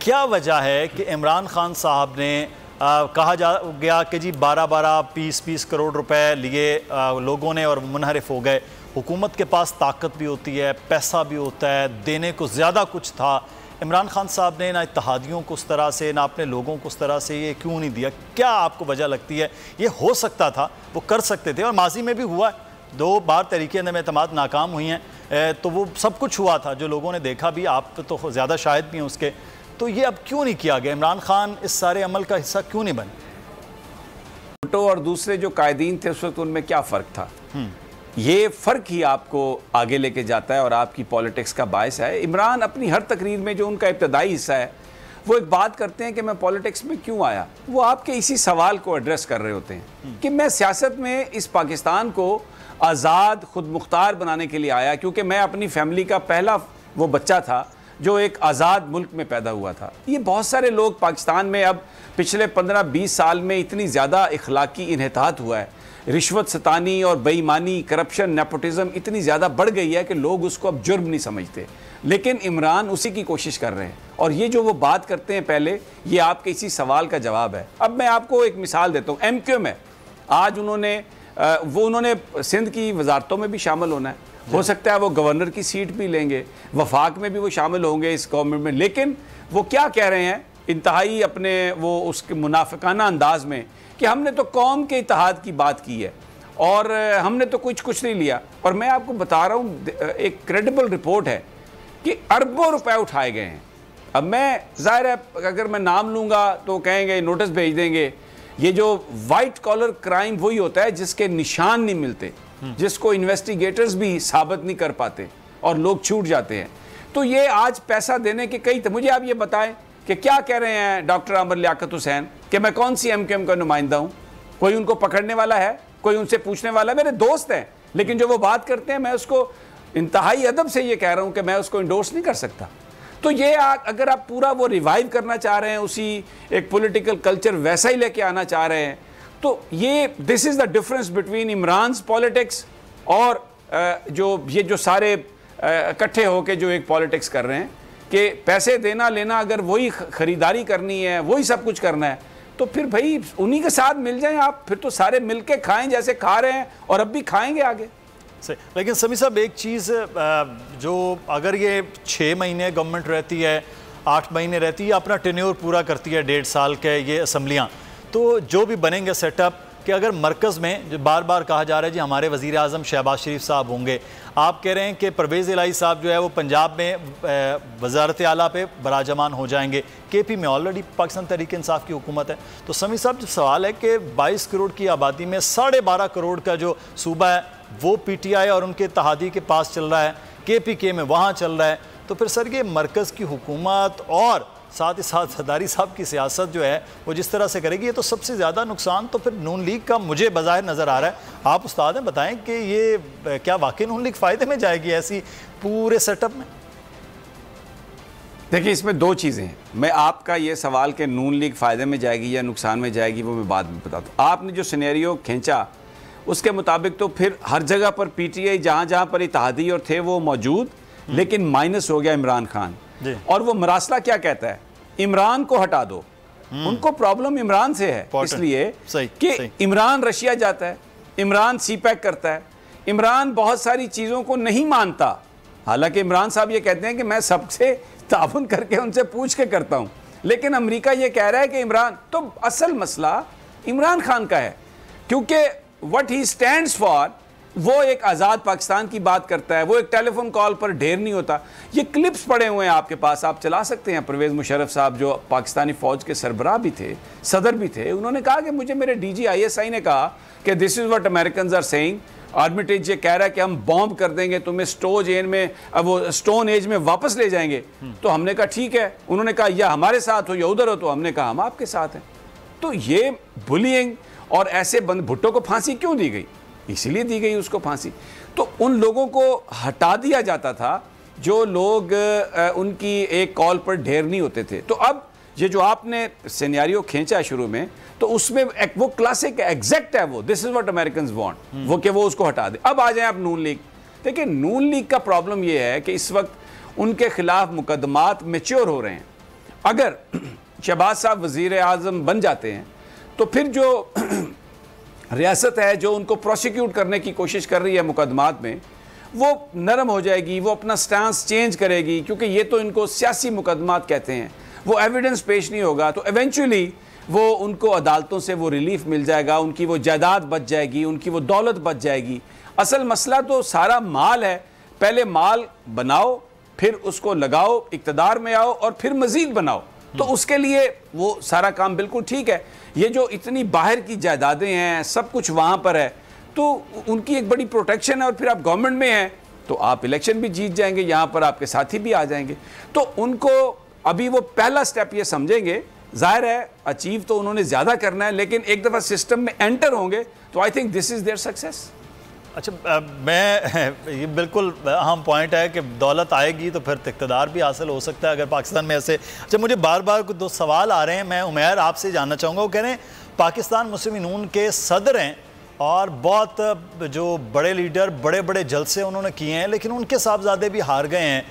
क्या वजह है कि इमरान खान साहब ने कहा जा गया कि जी 12-12 20-20 करोड़ रुपए लिए लोगों ने और मुनहरिफ हो गए? हुकूमत के पास ताकत भी होती है, पैसा भी होता है, देने को ज़्यादा कुछ था, इमरान खान साहब ने ना इत्तेहादियों को उस तरह से ना अपने लोगों को उस तरह से ये क्यों नहीं दिया? क्या आपको वजह लगती है? ये हो सकता था, वो कर सकते थे, और माजी में भी हुआ है, 2 बार तहरीक अदम-ए-एतमाद नाकाम हुई हैं, तो वो सब कुछ हुआ था जो लोगों ने देखा भी, आप तो ज़्यादा शाहिद भी हैं उसके, तो ये अब क्यों नहीं किया गया? इमरान खान इस सारे अमल का हिस्सा क्यों नहीं बने? भुट्टो और दूसरे जो कायदीन थे उस वक्त उनमें क्या फ़र्क था? ये फ़र्क ही आपको आगे लेके जाता है और आपकी पॉलिटिक्स का बायस है। इमरान अपनी हर तकरीर में जो उनका इब्तदाई हिस्सा है वो एक बात करते हैं कि मैं पॉलिटिक्स में क्यों आया, वो आपके इसी सवाल को एड्रेस कर रहे होते हैं कि मैं सियासत में इस पाकिस्तान को आज़ाद खुद मुख्तार बनाने के लिए आया, क्योंकि मैं अपनी फैमिली का पहला वो बच्चा था जो एक आज़ाद मुल्क में पैदा हुआ था। ये बहुत सारे लोग पाकिस्तान में अब पिछले 15-20 साल में इतनी ज़्यादा इखलाकी इन्हितात हुआ है, रिश्वत सतानी और बेईमानी, करप्शन, नेपोटिज्म इतनी ज़्यादा बढ़ गई है कि लोग उसको अब जुर्म नहीं समझते। लेकिन इमरान उसी की कोशिश कर रहे हैं, और ये जो वो बात करते हैं पहले, ये आपके इसी सवाल का जवाब है। अब मैं आपको एक मिसाल देता हूँ। MQ में आज उन्होंने सिंध की वजारतों में भी शामिल होना है, हो सकता है वो गवर्नर की सीट भी लेंगे, वफाक में भी वो शामिल होंगे इस गवर्नमेंट में। लेकिन वो क्या कह रहे हैं इंतहाई अपने वो उसके मुनाफिकाना अंदाज में कि हमने तो कौम के इत्तेहाद की बात की है और हमने तो कुछ नहीं लिया। और मैं आपको बता रहा हूँ, एक क्रेडिबल रिपोर्ट है कि अरबों रुपए उठाए गए हैं। अब मैं ज़ाहिर है अगर मैं नाम लूँगा तो कहेंगे, नोटिस भेज देंगे। ये जो वाइट कॉलर क्राइम वही होता है जिसके निशान नहीं मिलते, जिसको इन्वेस्टिगेटर्स भी साबित नहीं कर पाते और लोग छूट जाते हैं। तो ये आज पैसा देने के कई, मुझे आप ये बताएं कि क्या कह रहे हैं डॉक्टर आमिर लियाकत हुसैन कि मैं कौन सी MQM का नुमाइंदा हूँ? कोई उनको पकड़ने वाला है? कोई उनसे पूछने वाला है? मेरे दोस्त हैं, लेकिन जो वो बात करते हैं मैं उसको इंतहाई अदब से ये कह रहा हूँ कि मैं उसको इंडोर्स नहीं कर सकता। तो ये अगर आप पूरा वो रिवाइव करना चाह रहे हैं, उसी एक पॉलिटिकल कल्चर वैसा ही लेके आना चाह रहे हैं, तो ये this is the difference between Imran's politics और जो सारे इकट्ठे होके जो एक पॉलिटिक्स कर रहे हैं कि पैसे देना लेना, अगर वही खरीदारी करनी है, वही सब कुछ करना है, तो फिर भाई उन्हीं के साथ मिल जाएं आप, फिर तो सारे मिल के खाएँ जैसे खा रहे हैं और अब भी खाएंगे आगे। सही। लेकिन समी साहब एक चीज़, जो अगर ये 6 महीने गवर्नमेंट रहती है, 8 महीने रहती है, अपना टेन्योर पूरा करती है 1.5 साल के ये असम्बलियाँ, तो जो भी बनेंगे सेटअप कि अगर मरकज़ में जो बार बार कहा जा रहा है जी हमारे वज़ीर आज़म शहबाज शरीफ साहब होंगे, आप कह रहे हैं कि परवेज़ इलाही साहब जो है वो पंजाब में वज़ारत आला पे बराजमान हो जाएंगे, KP में ऑलरेडी पाकिस्तान तहरीक इंसाफ की हुकूमत है। तो समी साहब जो सवाल है कि 22 करोड़ की आबादी में 12.5 करोड़ का जो सूबा है वो PTI और उनके इत्तेहादी के पास चल रहा है, KPK में वहाँ चल रहा है, तो फिर सर ये मरकज़ की हुकूमत और साथ ही साथ सरदारी साहब की सियासत जो है वो जिस तरह से करेगी, ये तो सबसे ज़्यादा नुकसान तो फिर नून लीग का मुझे बज़ाहिर नज़र आ रहा है। आप उस्ताद हैं, बताएं कि ये क्या वाकई नून लीग फ़ायदे में जाएगी ऐसी पूरे सेटअप में? देखिए, इसमें 2 चीज़ें हैं। मैं आपका ये सवाल कि नून लीग फ़ायदे में जाएगी या नुकसान में जाएगी वो मैं बाद में बताता हूँ। आपने जो सिनेरियो खींचा उसके मुताबिक तो फिर हर जगह पर PTI जहाँ जहाँ पर इत्तेहादी और थे वो मौजूद, लेकिन माइनस हो गया इमरान खान। और वो मरासला क्या कहता है, इमरान को हटा दो। उनको प्रॉब्लम इमरान से है, इसलिए कि इमरान रशिया जाता है, इमरान CPEC करता है, इमरान बहुत सारी चीज़ों को नहीं मानता। हालांकि इमरान साहब ये कहते हैं कि मैं सबसे ताउन करके उनसे पूछ के करता हूँ, लेकिन अमेरिका ये कह रहा है कि इमरान, तो असल मसला इमरान खान का है, क्योंकि व्हाट ही स्टैंड्स फॉर, वो एक आज़ाद पाकिस्तान की बात करता है, वो एक टेलीफोन कॉल पर ढेर नहीं होता। ये क्लिप्स पड़े हुए हैं आपके पास, आप चला सकते हैं। परवेज़ मुशर्रफ साहब जो पाकिस्तानी फ़ौज के सरबराह भी थे, सदर भी थे, उन्होंने कहा कि मुझे मेरे DG ISI ने कहा कि this is what Americans are saying, Armitage ये कह रहा है कि हम बॉम्ब कर देंगे तुम्हें, स्टोन एज में वापस ले जाएंगे। तो हमने कहा ठीक है। उन्होंने कहा या हमारे साथ हो या उधर हो, तो हमने कहा हम आपके साथ हैं। तो ये बुलिंग और ऐसे भुट्टो को फांसी क्यों दी गई? इसीलिए दी गई उसको फांसी। तो उन लोगों को हटा दिया जाता था जो लोग उनकी एक कॉल पर ढेर नहीं होते थे। तो अब ये जो आपने सिनेरियो खींचा शुरू में, तो उसमें वो क्लासिक एग्जैक्ट है, वो this is what Americans want, वो कि वो उसको हटा दे। अब आ जाए आप नून लीग। देखिए, नून लीग का प्रॉब्लम ये है कि इस वक्त उनके खिलाफ मुकदमात मैच्योर हो रहे हैं। अगर शहबाज साहब वजीर आज़म बन जाते हैं तो फिर जो रियासत है जो उनको प्रोसिक्यूट करने की कोशिश कर रही है मुकदमात में, वो नरम हो जाएगी, वो अपना स्टांस चेंज करेगी, क्योंकि ये तो इनको सियासी मुकदमात कहते हैं। वो एविडेंस पेश नहीं होगा, तो एवेंचुअली वो उनको अदालतों से वो रिलीफ मिल जाएगा, उनकी वो जायदाद बच जाएगी, उनकी वो दौलत बच जाएगी। असल मसला तो सारा माल है। पहले माल बनाओ, फिर उसको लगाओ, इक़्तिदार में आओ और फिर मज़ीद बनाओ। तो उसके लिए वो सारा काम बिल्कुल ठीक है। ये जो इतनी बाहर की जायदादें हैं, सब कुछ वहाँ पर है, तो उनकी एक बड़ी प्रोटेक्शन है। और फिर आप गवर्नमेंट में हैं तो आप इलेक्शन भी जीत जाएंगे, यहाँ पर आपके साथी भी आ जाएंगे। तो उनको अभी वो पहला स्टेप ये समझेंगे। जाहिर है अचीव तो उन्होंने ज़्यादा करना है, लेकिन एक दफ़ा सिस्टम में एंटर होंगे तो I think this is their success. अच्छा, मैं ये बिल्कुल अहम पॉइंट है कि दौलत आएगी तो फिर इक़्तिदार भी हासिल हो सकता है अगर पाकिस्तान में ऐसे। अच्छा, मुझे बार बार कुछ दो सवाल आ रहे हैं, मैं उमैर आपसे जानना चाहूँगा। वो कह रहे हैं पाकिस्तान मुस्लिम नून के सदर हैं और बहुत जो बड़े लीडर बड़े बड़े जलसे उन्होंने किए हैं, लेकिन उनके साहबजादे भी हार गए हैं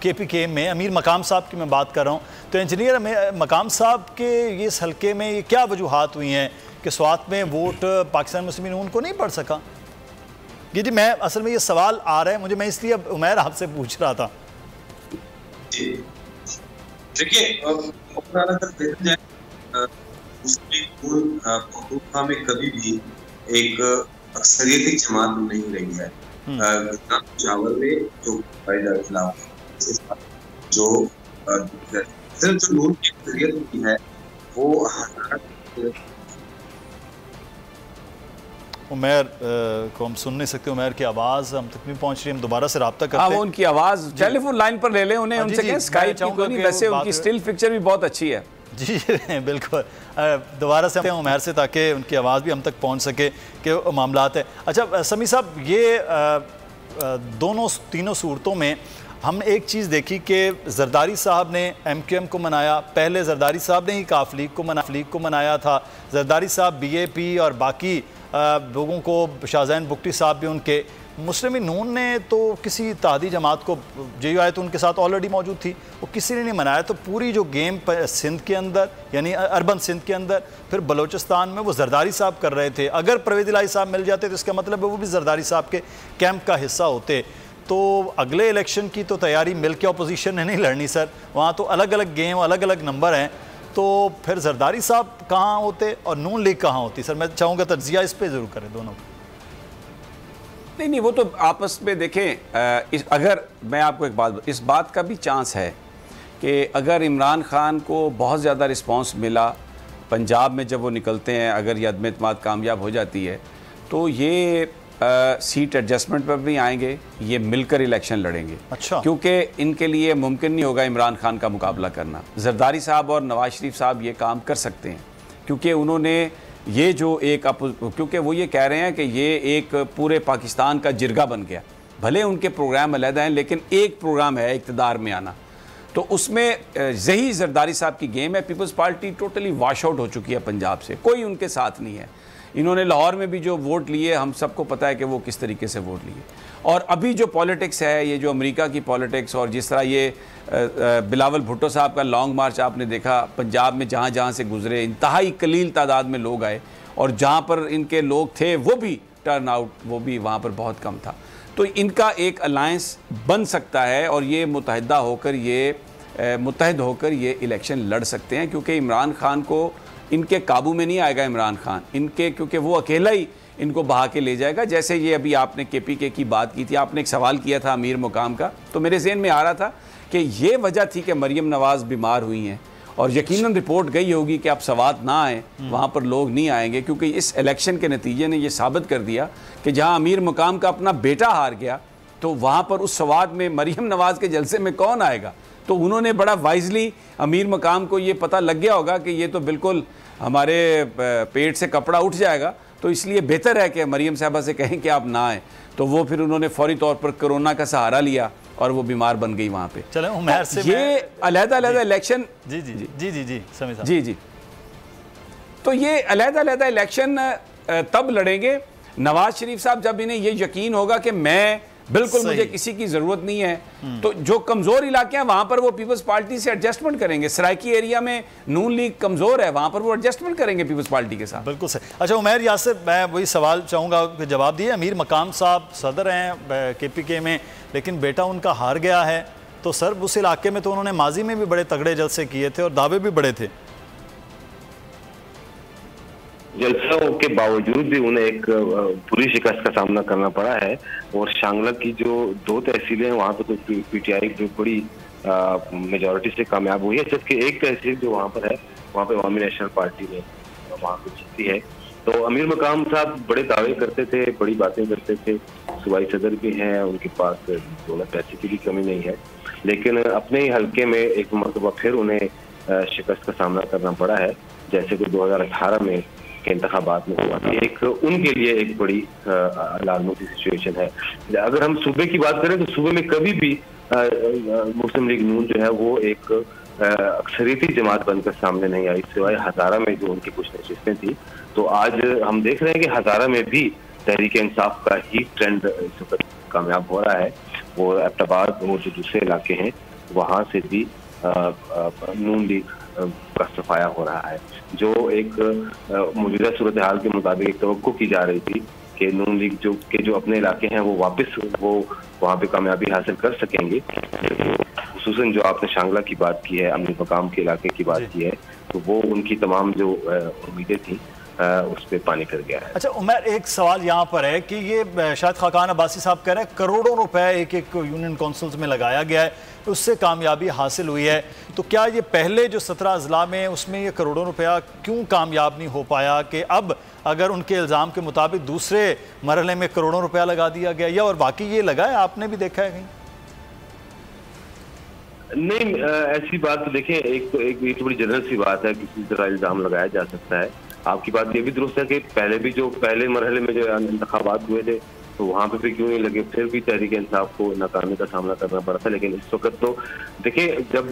KPK में। अमीर मकाम साहब की मैं बात कर रहा हूँ, तो इंजीनियर मकाम साहब के इस हल्के में ये क्या वजूहात हुई हैं कि स्वात में वोट पाकिस्तान मुस्लिम नून को नहीं पड़ सका? जी, मैं असल में ये सवाल आ रहा है मुझे, मैं इसलिए अब उमैर आपसे पूछ रहा था। देखिए, मुस्लिम में कभी भी एक अक्सरियती जमात नहीं रही है। चावल में जो खिलाफ जो सिर्फ जो नून की अक्सरियत होती है वो उमैर को हम सुन नहीं सकते। उमैर की आवाज़ हम तक नहीं पहुंच रही, हम दोबारा से रब्ता करते हैं। हाँ, वो उनकी आवाज़ टेलीफोन लाइन पर ले लें उन्हें, उनसे कहें स्काइप की कोई नहीं, वैसे उनकी स्टिल पिक्चर भी बहुत अच्छी है। जी बिल्कुल, दोबारा से उमैर से ताकि उनकी आवाज़ भी हम तक पहुंच सके कि मामलात है। अच्छा समी साहब, ये दोनों तीनों सूरतों में हमने एक चीज़ देखी कि जरदारी साहब ने MQM को मनाया, पहले जरदारी साहब ने ही काफ लीग को मनाया था। जरदारी साहब BAP और बाकी लोगों को, शाहजैन बुगटी साहब भी उनके, मुस्लिम नून ने तो किसी इत्तेहादी जमात को, JUI तो उनके साथ ऑलरेडी मौजूद थी, वो किसी ने नहीं मनाया। तो पूरी जो गेम सिंध के अंदर यानी अर्बन सिंध के अंदर, फिर बलोचिस्तान में वो जरदारी साहब कर रहे थे। अगर परवेज़ इलाही साहब मिल जाते तो इसका मतलब है वो भी जरदारी साहब के कैंप का हिस्सा होते। तो अगले इलेक्शन की तो तैयारी मिल के अपोजिशन ने नहीं लड़नी सर, वहाँ तो अलग अलग गेम, अलग अलग नंबर हैं। तो फिर जरदारी साहब कहाँ होते और नून लीग कहाँ होती? सर मैं चाहूँगा तज्जिया इस पे ज़रूर करें दोनों को। नहीं, वो तो आपस में देखें। अगर मैं आपको एक बात, इस बात का भी चांस है कि अगर इमरान खान को बहुत ज़्यादा रिस्पांस मिला पंजाब में जब वो निकलते हैं, अगर ये अदम एतमाद कामयाब हो जाती है तो ये सीट एडजस्टमेंट पर भी आएंगे, ये मिलकर इलेक्शन लड़ेंगे। अच्छा, क्योंकि इनके लिए मुमकिन नहीं होगा इमरान खान का मुकाबला करना। जरदारी साहब और नवाज शरीफ साहब ये काम कर सकते हैं क्योंकि उन्होंने ये जो एक, क्योंकि वो ये कह रहे हैं कि ये एक पूरे पाकिस्तान का जिरगा बन गया। भले उनके प्रोग्राम अलहदा हैं लेकिन एक प्रोग्राम है इक़्तिदार में आना, तो उसमें यही जरदारी साहब की गेम है। Peoples Party totally wash out हो चुकी है पंजाब से, कोई उनके साथ नहीं है। इन्होंने लाहौर में भी जो वोट लिए, हम सबको पता है कि वो किस तरीके से वोट लिए। और अभी जो पॉलिटिक्स है, ये जो अमेरिका की पॉलिटिक्स, और जिस तरह ये बिलावल भुट्टो साहब का लॉन्ग मार्च आपने देखा पंजाब में, जहाँ जहाँ से गुजरे इंतहाई कलील तादाद में लोग आए, और जहाँ पर इनके लोग थे वो भी टर्न आउट, वो भी वहाँ पर बहुत कम था। तो इनका एक अलायंस बन सकता है और ये मुत्तहिद होकर ये इलेक्शन लड़ सकते हैं, क्योंकि इमरान खान को इनके काबू में नहीं आएगा इमरान खान, इनके, क्योंकि वो अकेला ही इनको बहा के ले जाएगा। जैसे ये अभी आपने KPK की बात की थी, आपने एक सवाल किया था अमीर मुकाम का, तो मेरे ज़हन में आ रहा था कि ये वजह थी कि मरियम नवाज़ बीमार हुई हैं और यकीनन रिपोर्ट गई होगी कि आप सवात ना आए, वहाँ पर लोग नहीं आएंगे, क्योंकि इस इलेक्शन के नतीजे ने ये साबित कर दिया कि जहाँ अमीर मुकाम का अपना बेटा हार गया तो वहाँ पर उस सवात में मरियम नवाज़ के जलसे में कौन आएगा। तो उन्होंने बड़ा वाइजली, अमीर मुकाम को ये पता लग गया होगा कि ये तो बिल्कुल हमारे पेट से कपड़ा उठ जाएगा, तो इसलिए बेहतर है कि मरियम साहबा से कहें कि आप ना आएँ। तो वो फिर उन्होंने फौरी तौर पर कोरोना का सहारा लिया और वो बीमार बन गई वहाँ पे। चलें उमैर से, ये अलग-अलग इलेक्शन, जी, तो ये अलग-अलग इलेक्शन तब लड़ेंगे नवाज शरीफ साहब जब इन्हें ये यकीन होगा कि मैं बिल्कुल, मुझे किसी की जरूरत नहीं है। तो जो कमजोर इलाके हैं वहां पर वो पीपल्स पार्टी से एडजस्टमेंट करेंगे। सराइकी एरिया में नून लीग कमजोर है, वहां पर वो एडजस्टमेंट करेंगे पीपल्स पार्टी के साथ। बिल्कुल सही। अच्छा उमैर, यासिर, मैं वही सवाल चाहूँगा कि जवाब दिए। अमीर मकाम साहब सदर हैं KPK में, लेकिन बेटा उनका हार गया है, तो सर उस इलाके में तो उन्होंने माजी में भी बड़े तगड़े जलसे किए थे और दावे भी बड़े थे। जलसों के बावजूद भी उन्हें एक पूरी शिकस्त का सामना करना पड़ा है। और शांगला की जो 2 तहसीलें हैं वहाँ पर तो PTI जो बड़ी मेजॉरिटी से कामयाब हुई है, जबकि एक तहसील जो वहाँ पर है वहाँ पे अवामी नेशनल पार्टी ने वहाँ पे जीती है। तो अमीर मकाम साहब बड़े दावे करते थे, बड़ी बातें करते थे, सूबाई सदर भी हैं, उनके पास दौलत पैसे की भी कमी नहीं है, लेकिन अपने ही हल्के में एक मरतबा फिर उन्हें शिकस्त का सामना करना पड़ा है। जैसे कि 2018 में के इंतखाबात में हुआ, एक उनके लिए एक बड़ी अलार्मिंग की सिचुएशन है। अगर हम सूबे की बात करें तो सूबे में कभी भी मुस्लिम लीग नून जो है वो एक अक्सरियती जमात बनकर सामने नहीं आई, सिवाय हजारा में जो उनकी कुछ नशिस्तें थी। तो आज हम देख रहे हैं कि हजारा में भी तहरीक इंसाफ का ही ट्रेंड इस वक्त कामयाब हो रहा है। वो एबटाबाद और जो दूसरे इलाके हैं वहाँ से भी नून लीग का सफाया हो रहा है, जो एक मौजूदा सूरत हाल के मुताबिक एक तवक्को की जा रही थी कि नून लीग जो अपने इलाके हैं वो वापस वो वहाँ पे कामयाबी हासिल कर सकेंगे। खुसूसन जो आपने शांगला की बात की है, अमन मकाम के इलाके की बात की है, तो वो उनकी तमाम जो उम्मीदें थी उस पर पानी फिर गया है। अच्छा उमर, एक सवाल यहाँ पर है कि ये शायद खाकान अब्बासी साहब कह रहे हैं करोड़ों रुपए एक यूनियन काउंसिल्स में लगाया गया है, उससे कामयाबी हासिल हुई है। तो क्या ये पहले जो 17 अजला में उसमें ये करोड़ों रुपया क्यों कामयाब नहीं हो पाया कि अब अगर उनके इल्ज़ाम के मुताबिक दूसरे मरहले में करोड़ों रुपया लगा दिया गया, या और बाकी ये लगा है, आपने भी देखा है कहीं? नहीं, ऐसी बात तो देखें, एक तो बड़ी जनरल सी बात है, किसी तरह इल्ज़ाम लगाया जा सकता है। आपकी बात ये भी दुरुस्त है कि पहले भी जो पहले मरहले में जो इंतखाबात हुए थे तो वहाँ पे भी क्यों नहीं लगे, फिर भी तहरीक इंसाफ को नाकामी का सामना करना पड़ा था। लेकिन इस वक्त तो देखिए, जब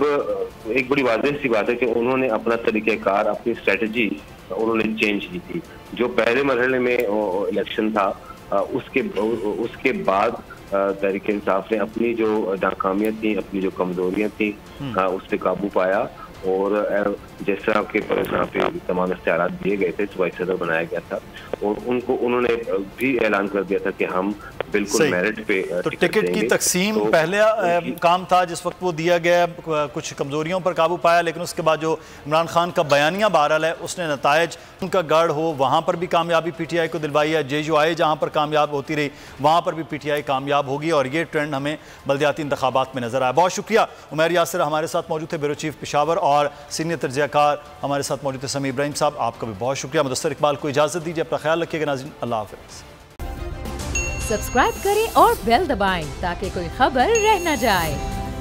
एक बड़ी वाज़ेह सी बात है कि उन्होंने अपना तरीक़ेकार, अपनी स्ट्रेटजी उन्होंने चेंज की थी। जो पहले मरहले में इलेक्शन था उसके बाद तहरीक इंसाफ ने अपनी जो नाकामियाँ थी, अपनी जो कमजोरियाँ थी उस पर काबू पाया, और जिस तरह के पे तमाम इख्तियारात दिए गए थे, सूबाई सदर बनाया गया था, और उन्होंने भी ऐलान कर दिया था कि हम बिल्कुल मेरिट पे तो टिकट की तकसीम तो पहले काम था जिस वक्त वो दिया गया, कुछ कमजोरियों पर काबू पाया, लेकिन उसके बाद जो इमरान खान का बयानिया बहरहाल है उसने नतायज उनका गढ़ हो, वहाँ पर भी कामयाबी PTI को दिलवाई है। JUI जहाँ पर कामयाब होती रही वहाँ पर भी PTI कामयाब होगी, और ये ट्रेंड हमें बल्दियाती इंतखाबात में नजर आया। बहुत शुक्रिया उमर यासिर हमारे साथ मौजूद थे, ब्यूरो चीफ पेशावर, और सीनियर तज्ज़ियाकार हमारे साथ मौजूद थे समी इब्राहिम साहब, आपका भी बहुत शुक्रिया। मुदस्सर इकबाल को इजाज़त दीजिए, अपना ख्याल रखिएगा नाज़रीन, अल्लाह हाफ़िज़। सब्सक्राइब करें और बेल दबाएं ताकि कोई खबर रह न जाए।